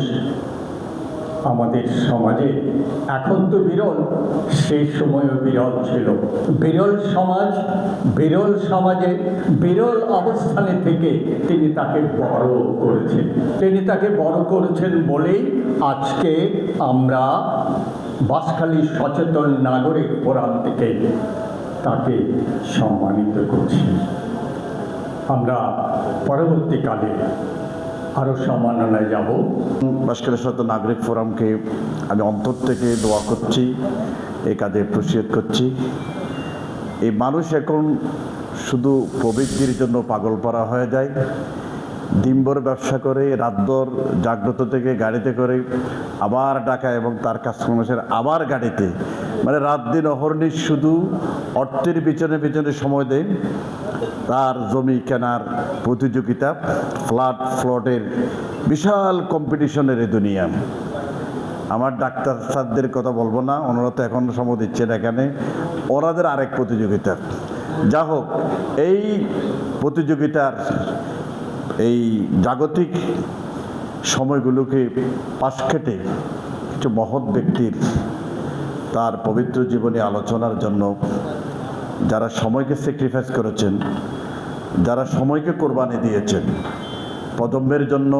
আমাদের সমাজে এখন তো বিরল, সেই সময়ও বিরল ছিল। বিরল সমাজে বিরল অবস্থানে থেকে তিনি তাকে বড় করেছেন বলেই আজকে আমরা বাঁশখালী সচেতন নাগরিক ফোরাম থেকে তাকে সম্মানিত করছি। আমরা পরবর্তীকালে আরও সম্মাননায় যাব। বাঁশখালী সচেতন নাগরিক ফোরামকে আমি অন্তর থেকে দোয়া করছি, এই কাজে অ্যাপ্রিসিয়েট করছি। এই মানুষ এখন শুধু প্রবৃত্তির জন্য পাগল পারা হয়ে যায়, দিনভর ব্যবসা করে, রাতভর জাগ্রত থেকে গাড়িতে করে আবার ঢাকা এবং তার কাস্টমার আবার গাড়িতে, মানে রাত দিন অহর্নিশ শুধু অর্থের পিছনে সময় দেয়। তার জমি কেনার প্রতিযোগিতা, ফ্লটের বিশাল কম্পিটিশনের এই দুনিয়া। আমার ডাক্তার স্যারদের কথা বলবো না, ওনারা তো এখন সময় দিচ্ছেন এখানে, ওনাদের আরেক প্রতিযোগিতা। যা হোক, এই প্রতিযোগিতার এই জাগতিক সময়গুলোকে পাশ কেটে কিছু মহৎ ব্যক্তির তার পবিত্র জীবনে আলোচনার জন্য যারা সময়কে স্যাক্রিফাইস করেছেন, যারা সময়কে কোরবানি দিয়েছেন প্রজন্মের জন্য,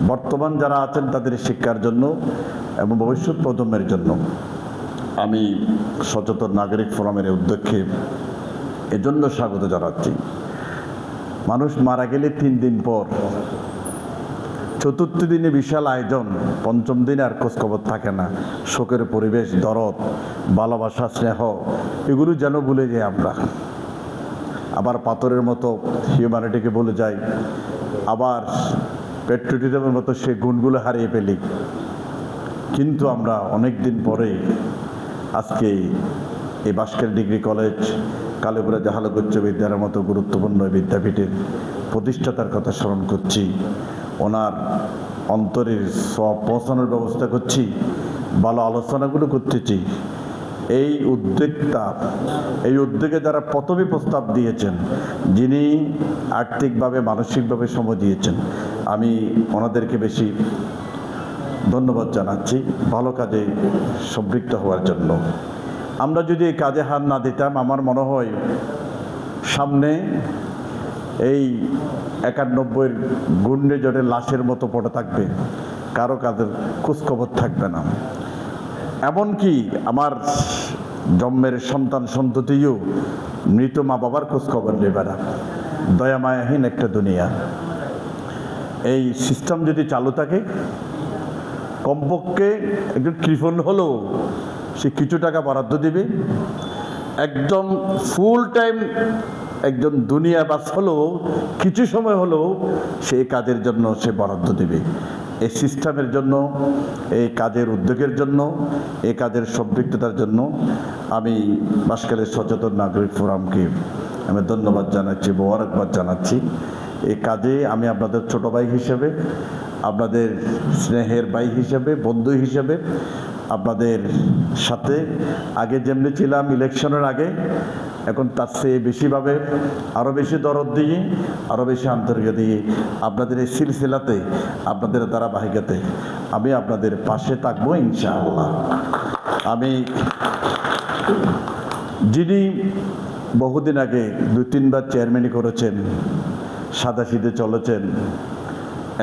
বর্তমান যারা আছেন তাদের শিক্ষার জন্য এবং ভবিষ্যৎ প্রজন্মের জন্য, আমি সচেতন নাগরিক ফোরামের উদ্যোগে এজন্য স্বাগত জানাচ্ছি। মানুষ মারা গেলে 3 দিন পর, চতুর্থ দিনে বিশাল আয়োজন, পঞ্চম দিনে আর খোঁজখবর থাকে না। শোকের পরিবেশ, দরদ, ভালোবাসা, স্নেহ এগুলো যেন ভুলে যাই আমরা। আবার পাথরের মতো হিউম্যানিটিকে ভুলে যাই, আবার পেট্রোটিজমের মতো সে গুণগুলো হারিয়ে ফেলি। কিন্তু আমরা অনেক দিন পরে আজকে এই বাঁশখালী ডিগ্রি কলেজ, কালীপুরা জাহালক উচ্চ বিদ্যালয়ের মতো গুরুত্বপূর্ণ বিদ্যাপীঠের প্রতিষ্ঠাতার কথা স্মরণ করছি। ওনার অন্তরের সব পৌঁছানোর ব্যবস্থা করছি, ভালো আলোচনাগুলো করতেছি। এই উদ্যোগে যারা প্রথমে প্রস্তাব দিয়েছেন, যিনি আর্থিকভাবে মানসিকভাবে সময় দিয়েছেন, আমি ওনাদেরকে বেশি ধন্যবাদ জানাচ্ছি ভালো কাজে সম্পৃক্ত হওয়ার জন্য। আমরা যদি এই কাজে হাত না দিতাম, আমার মনে হয় সামনে এই 91 ঘূর্ণিঝড়ের লাশের মতো পড়ে থাকবে, কারো কাজের খোঁজখবর থাকবে না। এমনকি আমার জন্মের সন্তান সন্ততিও মৃত মা বাবার খোঁজখবর নেবে না। দয়ামায়াহীন একটা দুনিয়া। এই সিস্টেম যদি চালু থাকে, কমপক্ষে একজন কৃপণ হলেও সে কিছু টাকা বরাদ্দ দিবে, একদম ফুল টাইম একজন দুনিয়াবাস হলেও কিছু সময় হলেও সেই কাজের জন্য সে বরাদ্দ দেবে। এই সিস্টেমের জন্য, এই কাজের উদ্যোগের জন্য, এই কাজের সম্পৃক্ততার জন্য আমি বাঁশখালীর সচেতন নাগরিক ফোরামকে আমি ধন্যবাদ জানাচ্ছি, মোবারকবাদ জানাচ্ছি। এই কাজে আমি আপনাদের ছোট ভাই হিসেবে, আপনাদের স্নেহের ভাই হিসেবে, বন্ধু হিসেবে আপনাদের সাথে আগে যেমনি ছিলাম ইলেকশনের আগে, এখন তার চেয়ে বেশিভাবে আরও বেশি দরদ দিয়ে, আরও বেশি আন্তরিকতা দিয়ে আপনাদের এই সিলসিলাতে, আপনাদের ধারাবাহিকতাতে আমি আপনাদের পাশে থাকবো ইনশাআল্লাহ। আমি যিনি বহুদিন আগে 2-3 বার চেয়ারম্যানই করেছেন, সাদাসিধে চলেছেন,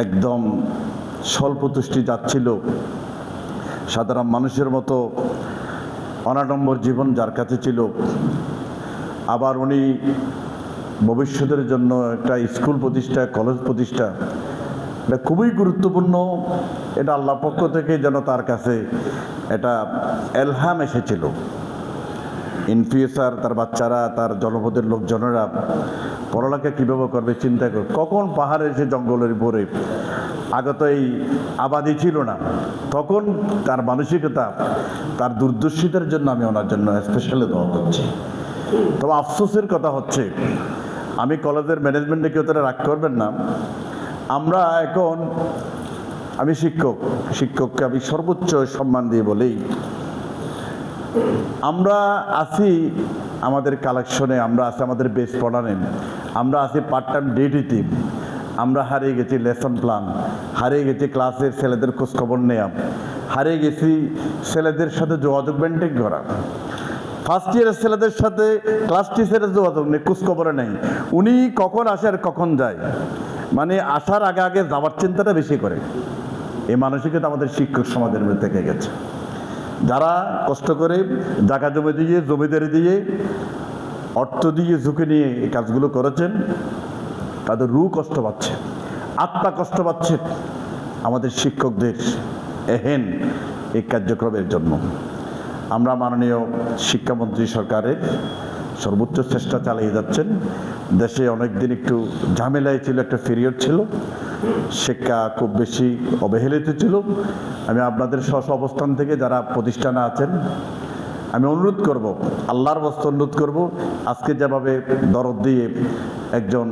একদম স্বল্প তুষ্টি যাচ্ছিল, সাধারণ মানুষের মতো অনাডম্বর জীবন যার কাছে ছিল, আবার উনি ভবিষ্যতের জন্য একটা স্কুল প্রতিষ্ঠা, কলেজ প্রতিষ্ঠা, এটা খুবই গুরুত্বপূর্ণ। এটা আল্লাহ পক্ষ থেকে যেন তার কাছে এটা এলহাম এসেছিল। ইন ফিউচার তার বাচ্চারা, তার জনপদের লোকজনেরা পড়ালেখা কীভাবে করবে চিন্তা করে, কখন পাহাড়ে এসে জঙ্গলের উপরে, আগে তো এই আবাদি ছিল না, তখন তার মানসিকতা, তার দূরদর্শিতার জন্য আমি ওনার জন্য স্পেশালি দোয়া করছি। তবে আফসোসের কথা হচ্ছে, আমি কলেজের ম্যানেজমেন্টে কেউ তারা রাগ করবেন না, আমরা এখন, আমি শিক্ষককে আমি সর্বোচ্চ সম্মান দিয়ে বলি, আমরা আছি আমাদের কালেকশনে, আমরা আছি আমাদের বেস পড়ানেন, আমরা আছি পার্ট টাইম ডিউটিতে, আমরা হারিয়ে গেছি লেসন প্ল্যান, হারিয়ে গেছি ক্লাসের ছেলেদের খোঁজখবর নেওয়া, হারিয়ে গেছি ছেলেদের সাথে যোগাযোগ মেনটেন করা। ফার্স্ট ইয়ারের ছেলেদের সাথে ক্লাস টিচারের যোগাযোগ নেই, খোঁজখবরে নেই, উনি কখন আসে আর কখন যায়, মানে আসার আগে আগে যাওয়ার চিন্তাটা বেশি করে। এই মানসিকতা আমাদের শিক্ষক সমাজের মধ্যে থেকে গেছে। যারা কষ্ট করে জায়গা জমি দিয়ে, জমিদারি দিয়ে, অর্থ দিয়ে, ঝুঁকি নিয়ে এই কাজগুলো করেছেন, তাদের রূহ কষ্ট পাচ্ছে, আত্মা কষ্ট পাচ্ছে আমাদের শিক্ষকদের এহেন এই কার্যক্রমের জন্য। আমরা মাননীয় শিক্ষামন্ত্রী সরকারের সর্বোচ্চ চেষ্টা চালিয়ে যাচ্ছেন। দেশে অনেকদিন একটু ঝামেলায় ছিল, একটা পিরিয়ড ছিল, শিক্ষা খুব বেশি অবহেলিত ছিল। আমি আপনাদের স্ব অবস্থান থেকে যারা প্রতিষ্ঠানে আছেন, আমি অনুরোধ করব, আল্লাহর বস্তে অনুরোধ করব, আজকে যেভাবে দরদ দিয়ে একজন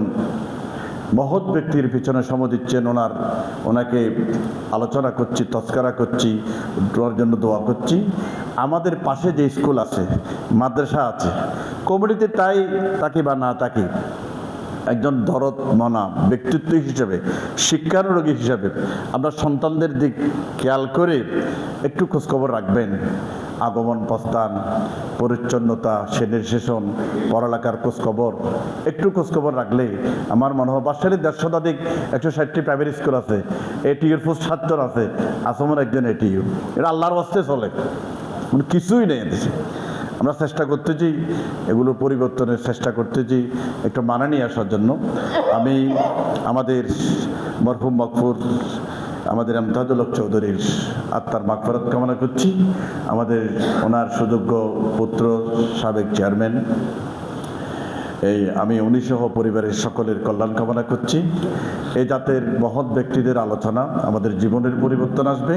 মহৎ ব্যক্তির পিছনে সময় দিচ্ছেন, ওনাকে আলোচনা করছি, তস্করা করছি, ওনার জন্য দোয়া করছি। আমাদের পাশে যে স্কুল আছে, মাদ্রাসা আছে, কমিটিতে তাই তাকি বা না তাকি, একজন দরদ মনা ব্যক্তিত্ব হিসেবে, শিক্ষানুরাগী হিসাবে আমরা সন্তানদের দিক খেয়াল করে একটু খোঁজখবর রাখবেন। আগমন প্রস্থান, পরিচ্ছন্নতা, শ্রেণীর সেশন, পড়ালেখার খোঁজখবর একটু খোঁজখবর রাখলে আমার মনে হয় বাঁশখালীর 150 শতাধিক 160টি প্রাইভেট স্কুল আছে, এটিউর পোস্ট 7 জন আছে, আসমর একজন এটিউ, এটা আল্লাহর বাস্তে চলে, মানে কিছুই নেই দেশে। আমরা চেষ্টা করতেছি, এগুলো পরিবর্তনের চেষ্টা করতেছি, একটু মানা নিয়ে আসার জন্য। আমি আমাদের মরহুম মকফুর, আমাদের আমতাজুল হক চৌধুরীর আত্মার মাগফিরাত কামনা করছি। আমাদের ওনার সুযোগ্য পুত্র, সাবেক চেয়ারম্যান, আমি উনিসহ পরিবারের সকলের কল্যাণ কামনা করছি। এই জাতের মহৎ ব্যক্তিদের আলোচনা আমাদের জীবনের পরিবর্তন আসবে,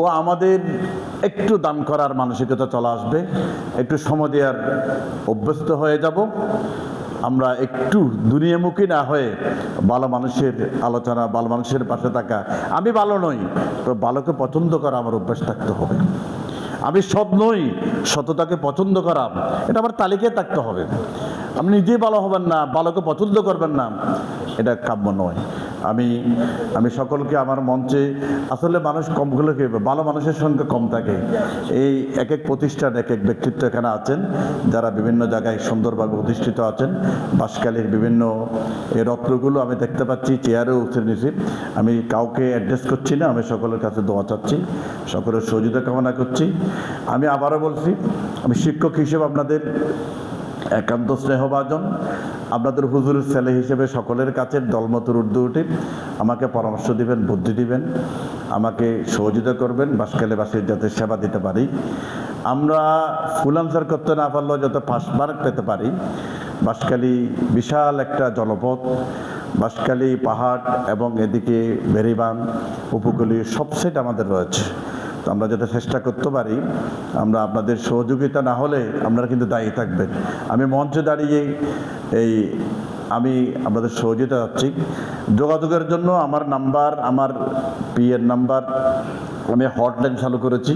ও আমাদের একটু দান করার মানসিকতা চলে আসবে, একটু সময় দেওয়ার অভ্যস্ত হয়ে যাব। আমরা একটু দুনিয়ামুখী না হয়ে ভালো মানুষের আলোচনা, ভালো মানুষের পাশে থাকা, আমি ভালো নই তো ভালোকে পছন্দ করা আমার অভ্যাস থাকতে হবে। আমি সৎ নই, সততাকে পছন্দ করা এটা আমার তালিকায় থাকতে হবে। আপনি নিজেই ভালো হবেন না, ভালোকে পছন্দ করবেন না, এটা কাম্য নয়। আমি সকলকে আমার মঞ্চে, আসলে মানুষ কম হলে কি হবে, ভালো মানুষের সংখ্যা কম থাকে। এই এক এক প্রতিষ্ঠান, এক এক ব্যক্তিত্ব এখানে আছেন যারা বিভিন্ন জায়গায় সুন্দরভাবে অধিষ্ঠিত আছেন। বাঁশখালীর বিভিন্ন এই রত্নগুলো আমি দেখতে পাচ্ছি, চেয়ারেও উঠে নিয়েছি। আমি কাউকে অ্যাড্রেস করছি না, আমি সকলের কাছে দোয়া চাচ্ছি, সকলের সহযোগিতা কামনা করছি। আমি আবারও বলছি, আমি শিক্ষক হিসেবে আপনাদের একান্ত স্নেহভাজন, আপনাদের হুজুরের ছেলে হিসেবে সকলের কাছে দলমতের ঊর্ধ্বে উঠে আমাকে পরামর্শ দিবেন, বুদ্ধি দিবেন, আমাকে সহযোগিতা করবেন বাঁশখালীবাসীর যাতে সেবা দিতে পারি। আমরা ফুল আনসার করতে না পারলেও যাতে ফার্স্ট মার্ক পেতে পারি। বাঁশখালী বিশাল একটা জলপথ, বাঁশখালী পাহাড় এবং এদিকে বেরিবান উপকূলীয় সব সেট আমাদের রয়েছে। তো আমরা যাতে চেষ্টা করতে পারি, আমরা আপনাদের সহযোগিতা না হলে আপনারা কিন্তু দায়ী থাকবেন। আমি মঞ্চে দাঁড়িয়ে আমি আপনাদের সহযোগিতা চাচ্ছি। যোগাযোগের জন্য আমার নাম্বার, আমার পিএর নাম্বার, আমি হটলাইন চালু করেছি।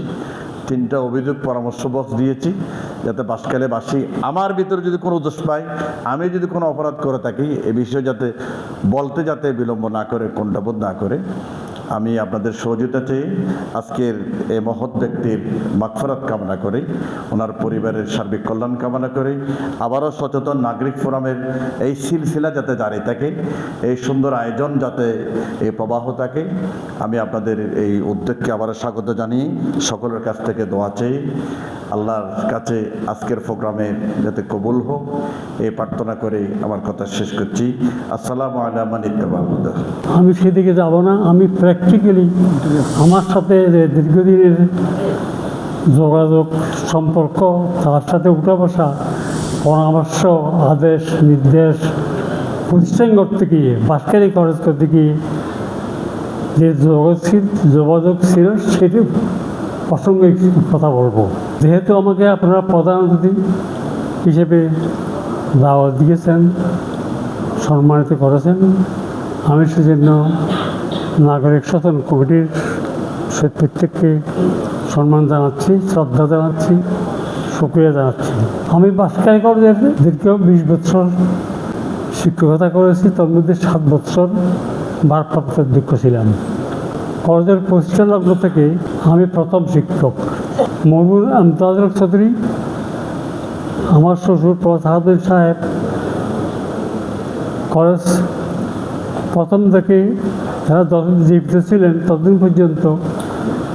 3টা অভিযোগ পরামর্শ বক্স দিয়েছি, যাতে বাঁশখালীবাসী আমার ভিতরে যদি কোনো দোষ পায়, আমি যদি কোনো অপরাধ করে থাকি, এ বিষয়ে যাতে বলতে যাতে বিলম্ব না করে, কোনটাবোধ না করে। আমি আপনাদের সহযোগিতা চেয়ে আজকের এই মহৎ ব্যক্তির মাগফিরাত কামনা করি, ওনার পরিবারের সার্বিক কল্যাণ কামনা করি। আবারও সচেতন নাগরিক ফোরামের এই সিলসিলা যাতে জারি থাকে, এই সুন্দর আয়োজন যাতে এই প্রবাহ থাকে, আমি আপনাদের এই উদ্যোগকে আবারও স্বাগত জানিয়ে সকলের কাছ থেকে দোয়া চেয়ে আল্লাহর কাছে আজকের প্রোগ্রামে যাতে কবুল হোক এই প্রার্থনা করে আমার কথা শেষ করছি। আসসালামু আলাইকুম ওয়া রাহমাতুল্লাহ। আমি সেদিকে যাব না, আমি প্র্যাকটিক্যালি আমার সাথে যে দীর্ঘদিনের যোগাযোগ সম্পর্ক, তার সাথে উঠা বসা, পরামর্শ, আদেশ, নির্দেশ, প্রতিষ্ঠান করতে গিয়ে, বাঁশখালী কলেজ করতে গিয়ে যে যোগাযোগ ছিল সেটি প্রসঙ্গে কথা বলবো। যেহেতু আমাকে আপনারা প্রধান অতিথি হিসেবে দাওয়াত দিয়েছেন, সম্মানিত করেছেন, আমি সেজন্য নাগরিক সচেতন কমিটির প্রত্যেককে সম্মান জানাচ্ছি, শ্রদ্ধা জানাচ্ছি, শুকরিয়া জানাচ্ছি। আমি বাঁশখালী কলেজের দীর্ঘ 20 বছর শিক্ষকতা করেছি, তার মধ্যে 7 বছর ভারপ্রাপ্ত অধ্যক্ষ ছিলাম। কলেজের প্রতিষ্ঠা লগ্ন থেকে আমি প্রথম শিক্ষক। মরহুম আমতাজুল চৌধুরী, আমার শ্বশুর প্রধান সাহেব কলেজ প্রথম থেকে যারা যতদিন জীবিত ছিলেন ততদিন পর্যন্ত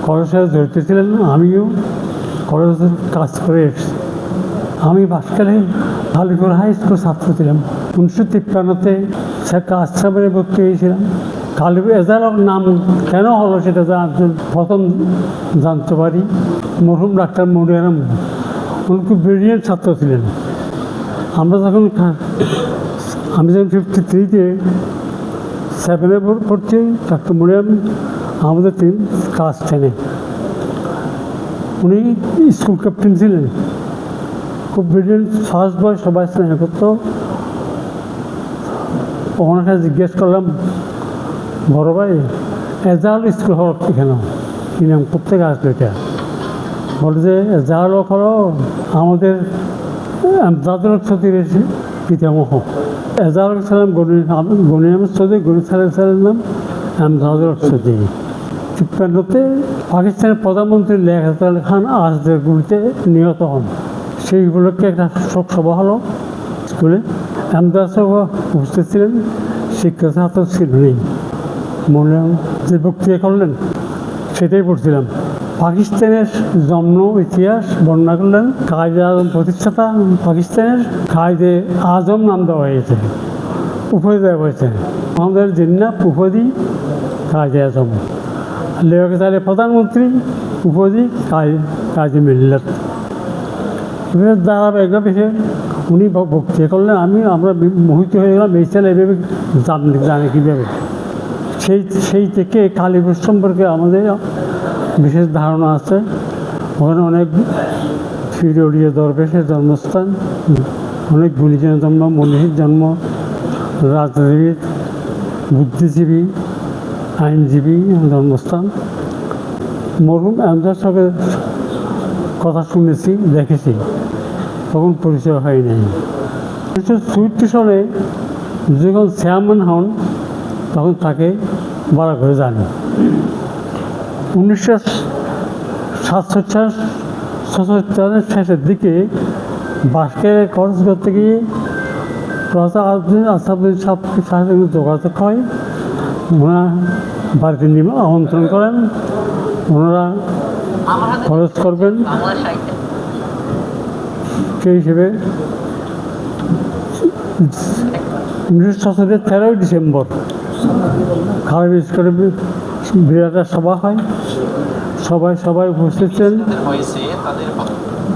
কলেজের সাথে জড়িত ছিলেন। আমিও কলেজের কাজ করে এসেছি। আমি বাঁশখালী আলিপুর হাই স্কুল ছাত্র ছিলাম। 1953-তে আশ্রমে ভর্তি হয়েছিলাম। এজারক নাম কেন হলো সেটা প্রথম জানতে পারি মরহুম ডাক্তার মনিয়ারাম। উনি খুব ব্রিলিয়েন্ট ছাত্র ছিলেন। আমি যখন 53-তে 7-এ পড়ছি, ডাক্তার মনিয়ারাম আমাদের ক্লাস 10-এ। উনি স্কুল ক্যাপ্টেন ছিলেন, খুব ব্রিলিয়েন্ট, ফার্স্ট বয়, সবাই স্নেহ করতো। ওনার কাছে জিজ্ঞেস করলাম, বড় ভাই এজাহার স্কুল হল কেন, কি নাম কোথেকে আসলো এটা? বলে যে এজাহার হলো আমাদের আমতাজুল চৌধুরীর পিতামহ। এজাহার সালাম গনি আহমেদ চৌধুরী, গনি সালের নাম আমতাজুল চৌধুরী। 53-তে পাকিস্তানের প্রধানমন্ত্রী লিয়াকত খান আজদের গুলিতে নিহত হন। সেই উপলক্ষে একটা শোক সভা হলো স্কুলে। আমতাজ উপস্থিত ছিলেন, শিক্ষক ছাত্র ছিল নেই। মনে যে বক্তৃতা করলেন সেটাই পড়ছিলাম। পাকিস্তানের জন্ম ইতিহাস বর্ণনা করলেন। কায়েদে আজম প্রতিষ্ঠাতা পাকিস্তানের কায়েদে আজম নাম দেওয়া হয়েছে, উপাধি দেওয়া হয়েছে। আমাদের জিন্না উপাধি কায়েদে আজম, লিয়াকত আলী প্রধানমন্ত্রী উপাধি কায়েদে মিল্লাত। ধারাবাহিকভাবে উনি বক্তৃতা করলেন। আমরা মোহিত হয়ে গেলাম, এই ছেলে এভাবে জানে কীভাবে। সেই থেকে কালীপুর সম্পর্কে আমাদের বিশেষ ধারণা আছে। ওখানে অনেক ফিরোড়ীয় দরবেশের জন্মস্থান, অনেক গুলিজনের জন্ম, মনীষীর জন্ম, রাজনীতিবিদ, বুদ্ধিজীবী, আইনজীবী জন্মস্থান। মরহুম আমতাজ সাহেবের কথা শুনেছি, দেখেছি, তখন পরিচয় হয় নাই। 1964 সালে যখন চেয়ারম্যান হন তখন তাকে ভাড়া করে যান। 1967 সালের শেষের দিকে বাঁশখালী কলেজ করতে গিয়ে প্রফেসর আসাদুদ্দিন সাহেবের সাথে যোগাযোগ হয়। ওনারা বাড়িতে আমন্ত্রণ করেন, ওনারা কলেজ করবেন সেই হিসেবে 1967 13 ডিসেম্বর খালেদ স্কুলে বিরাট সভা হয়। সবাই উপস্থিত ছিলেন।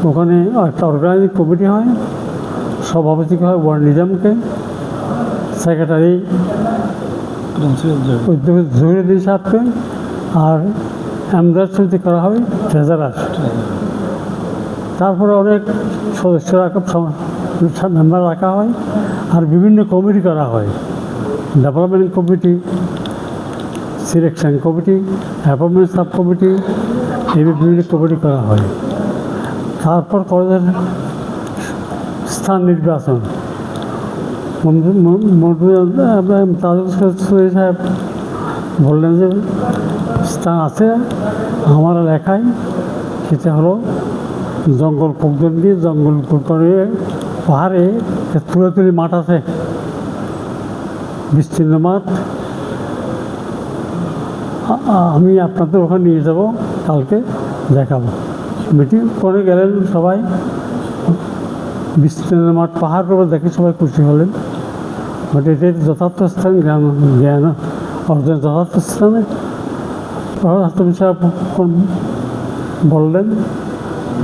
ওখানে একটা অর্গানাইজিং কমিটি হয়, সভাপতি হয় ওয়ার্ড নিজামকে, সেক্রেটারি জহিরুদ্দিন সাহেবকে, আর আমদার সমিতি করা হয় ট্রেজারার। তারপরে অনেক সদস্য মেম্বার রাখা হয়, আর বিভিন্ন কমিটি করা হয়, development committee, selection committee, appointment sub committee, এই বিভিন্ন কমিটি করা হয়। তারপর কলেজের স্থান নির্বাচন, সাহেব বললেন যে স্থান আছে আমার এলাকায়, সেটা হলো জঙ্গল কুকজন দিয়ে, জঙ্গল করে পাহাড়ে তুলি মাঠ আছে, বিস্তীর্ণ মাঠ। আমি আপনাদের ওখানে নিয়ে যাব, কালকে দেখাবো। মিটিং করে গেলেন সবাই, বিস্তীর্ণ মাঠ পাহাড় করে দেখে সবাই খুশি হলেন। বাট এটা যথার্থ স্থান, জ্ঞান অর্জন যথার্থ স্থানে বললেন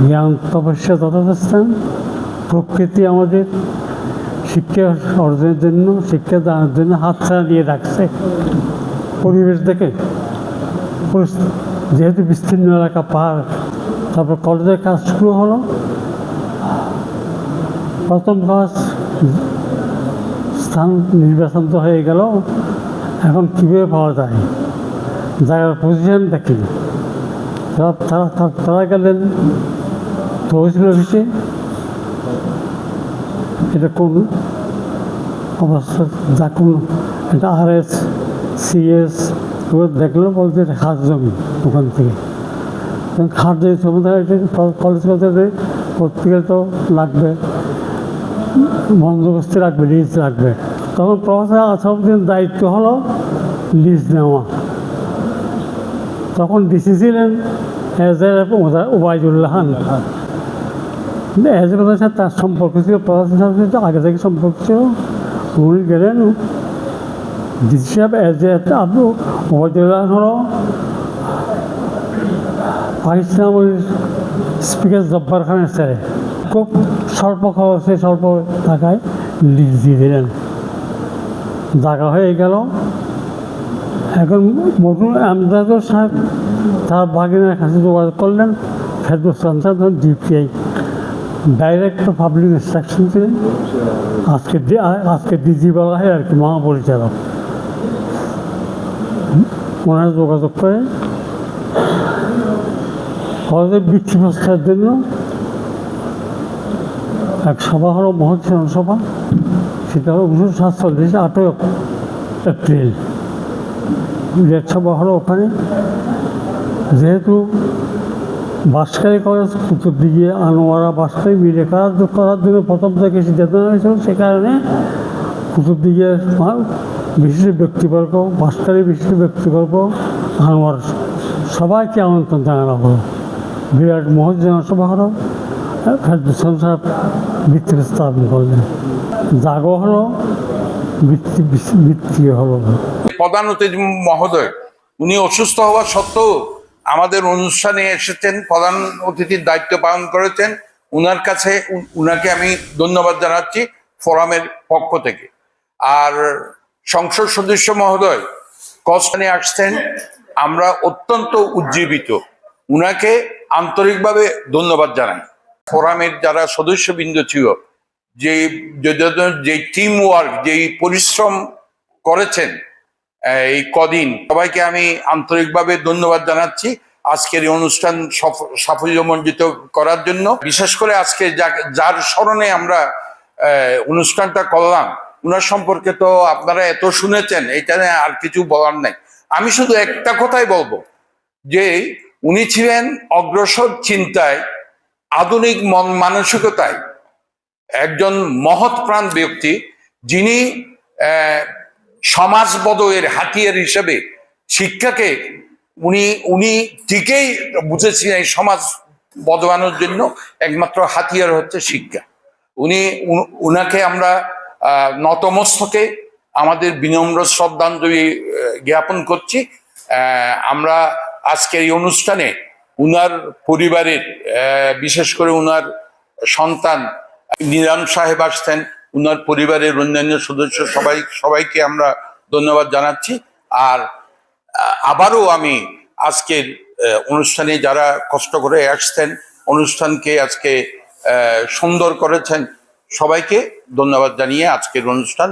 জ্ঞান তপস্যা যথার্থ স্থান। প্রকৃতি আমাদের শিক্ষা অর্জনের জন্য, শিক্ষা দানের জন্য হাতছাড়া দিয়ে রাখছে। পরিবেশ দেখে যেহেতু বিস্তীর্ণ এলাকা পাহাড়, তারপর কলেজের কাজ শুরু হলো। প্রথম কাজ স্থান নির্বাচন তো হয়ে গেল, এখন কীভাবে পাওয়া যায়, জায়গার পজিশন দেখি। তারা গেলেন তহসিল অফিসে, এটা কোন অবস্থা, যা কোন এটা RS CS দেখলো, বলতে এটা খাস জমি। ওখান থেকে খাস জমি কলেজ করতে প্রত্যেকে তো লাগবে, বন্দোবস্তি রাখবে, লিজ রাখবে। তখন প্রফেসর আসাদুদ্দিন দায়িত্ব হলো লিজ নেওয়া। তখন ডিসি ছিলেন ওবায়দুল্লাহ খান। এজের সাথে তার সম্পর্ক ছিল, প্রফেসর সাথে আগে থেকে সম্পর্ক ছিল। উনি গেলেন, ডিসি সাহেব ওবায়দুল্লাহ হলো পাকিস্তান স্পিকার জব্বার খানের ছেলে। খুব স্বল্প খরচে, স্বল্প টাকায় লিজ দিয়ে দিলেন, জায়গা হয়ে গেল। এখন মরহুম আমজাদুর সাহেব তার বাগিনার কাছে যোগাযোগ করলেন, Ferdous DPI director public instruction ছিলেন, আজকে DG বলা হয় আর কি, মহাপরিচালক। ওনারা যোগাযোগ করে কলেজের বৃত্তি প্রস্তাবের জন্য এক সভা হলো, মহোৎসব সভা। সেটা হলো 1947 8 এপ্রিল বিরাট সভা হলো ওখানে। যেহেতু বাঁশখালী কলেজ কুতুবদিঘি আনোয়ারা বাঁশখালী মিলে করার জন্য প্রথম থেকে সিদ্ধান্ত হয়েছিল, সে কারণে কুতুবদিঘি বিশিষ্ট ব্যক্তিবর্গ, বাঁশখালী বিশিষ্ট ব্যক্তিবর্গ, আনোয়ার সবাইকে আমন্ত্রণ জানানো হলো। বিরাট মহোৎসব হলো। ফেরদৌস সাহেব বৃত্তি স্থাপন করলেন, জাগো হলো, বৃত্তি হলো। প্রধান অতিথি মহোদয় উনি অসুস্থ হওয়া সত্ত্বেও আমাদের অনুষ্ঠানে এসেছেন, প্রধান অতিথির দায়িত্ব পালন করেছেন। উনার কাছে উনাকে আমি ধন্যবাদ জানাচ্ছি ফোরামের পক্ষ থেকে। আর সংসদ সদস্য মহোদয় কসনে আসছেন, আমরা অত্যন্ত উজ্জীবিত, উনাকে আন্তরিকভাবে ধন্যবাদ জানাই। ফোরামের যারা সদস্যবৃন্দ ছিল, যে টিম ওয়ার্ক, যেই পরিশ্রম করেছেন এই কদিন, সবাইকে আমি আন্তরিকভাবে ধন্যবাদ জানাচ্ছি। আজকের এই অনুষ্ঠান সাফল্যমণ্ডিত করার জন্য। বিশেষ করে আজকে যার স্মরণে আমরা অনুষ্ঠানটা করলাম, উনার সম্পর্কে তো আপনারা এত শুনেছেন, এটা আর কিছু বলার নাই। আমি শুধু একটা কথাই বলবো যে উনি ছিলেন অগ্রসর চিন্তায়, আধুনিক মন মানসিকতায় একজন মহৎ প্রাণ ব্যক্তি, যিনি সমাজ বদলের হাতিয়ার হিসেবে শিক্ষাকে উনি ঠিকই বুঝেছিলেন। সমাজ বদলানোর জন্য একমাত্র হাতিয়ার হচ্ছে শিক্ষা। উনাকে আমরা নতমস্তকে আমাদের বিনম্র শ্রদ্ধাঞ্জলি জ্ঞাপন করছি। আমরা আজকের এই অনুষ্ঠানে উনার পরিবারের, বিশেষ করে উনার সন্তান নিজাম সাহেব আসছেন, উনার পরিবারের অন্যান্য সদস্য সবাইকে আমরা ধন্যবাদ জানাচ্ছি। আর আবারও আমি আজকের অনুষ্ঠানে যারা কষ্ট করে আসছেন, অনুষ্ঠানকে আজকে সুন্দর করেছেন, সবাইকে ধন্যবাদ জানিয়ে আজকের অনুষ্ঠান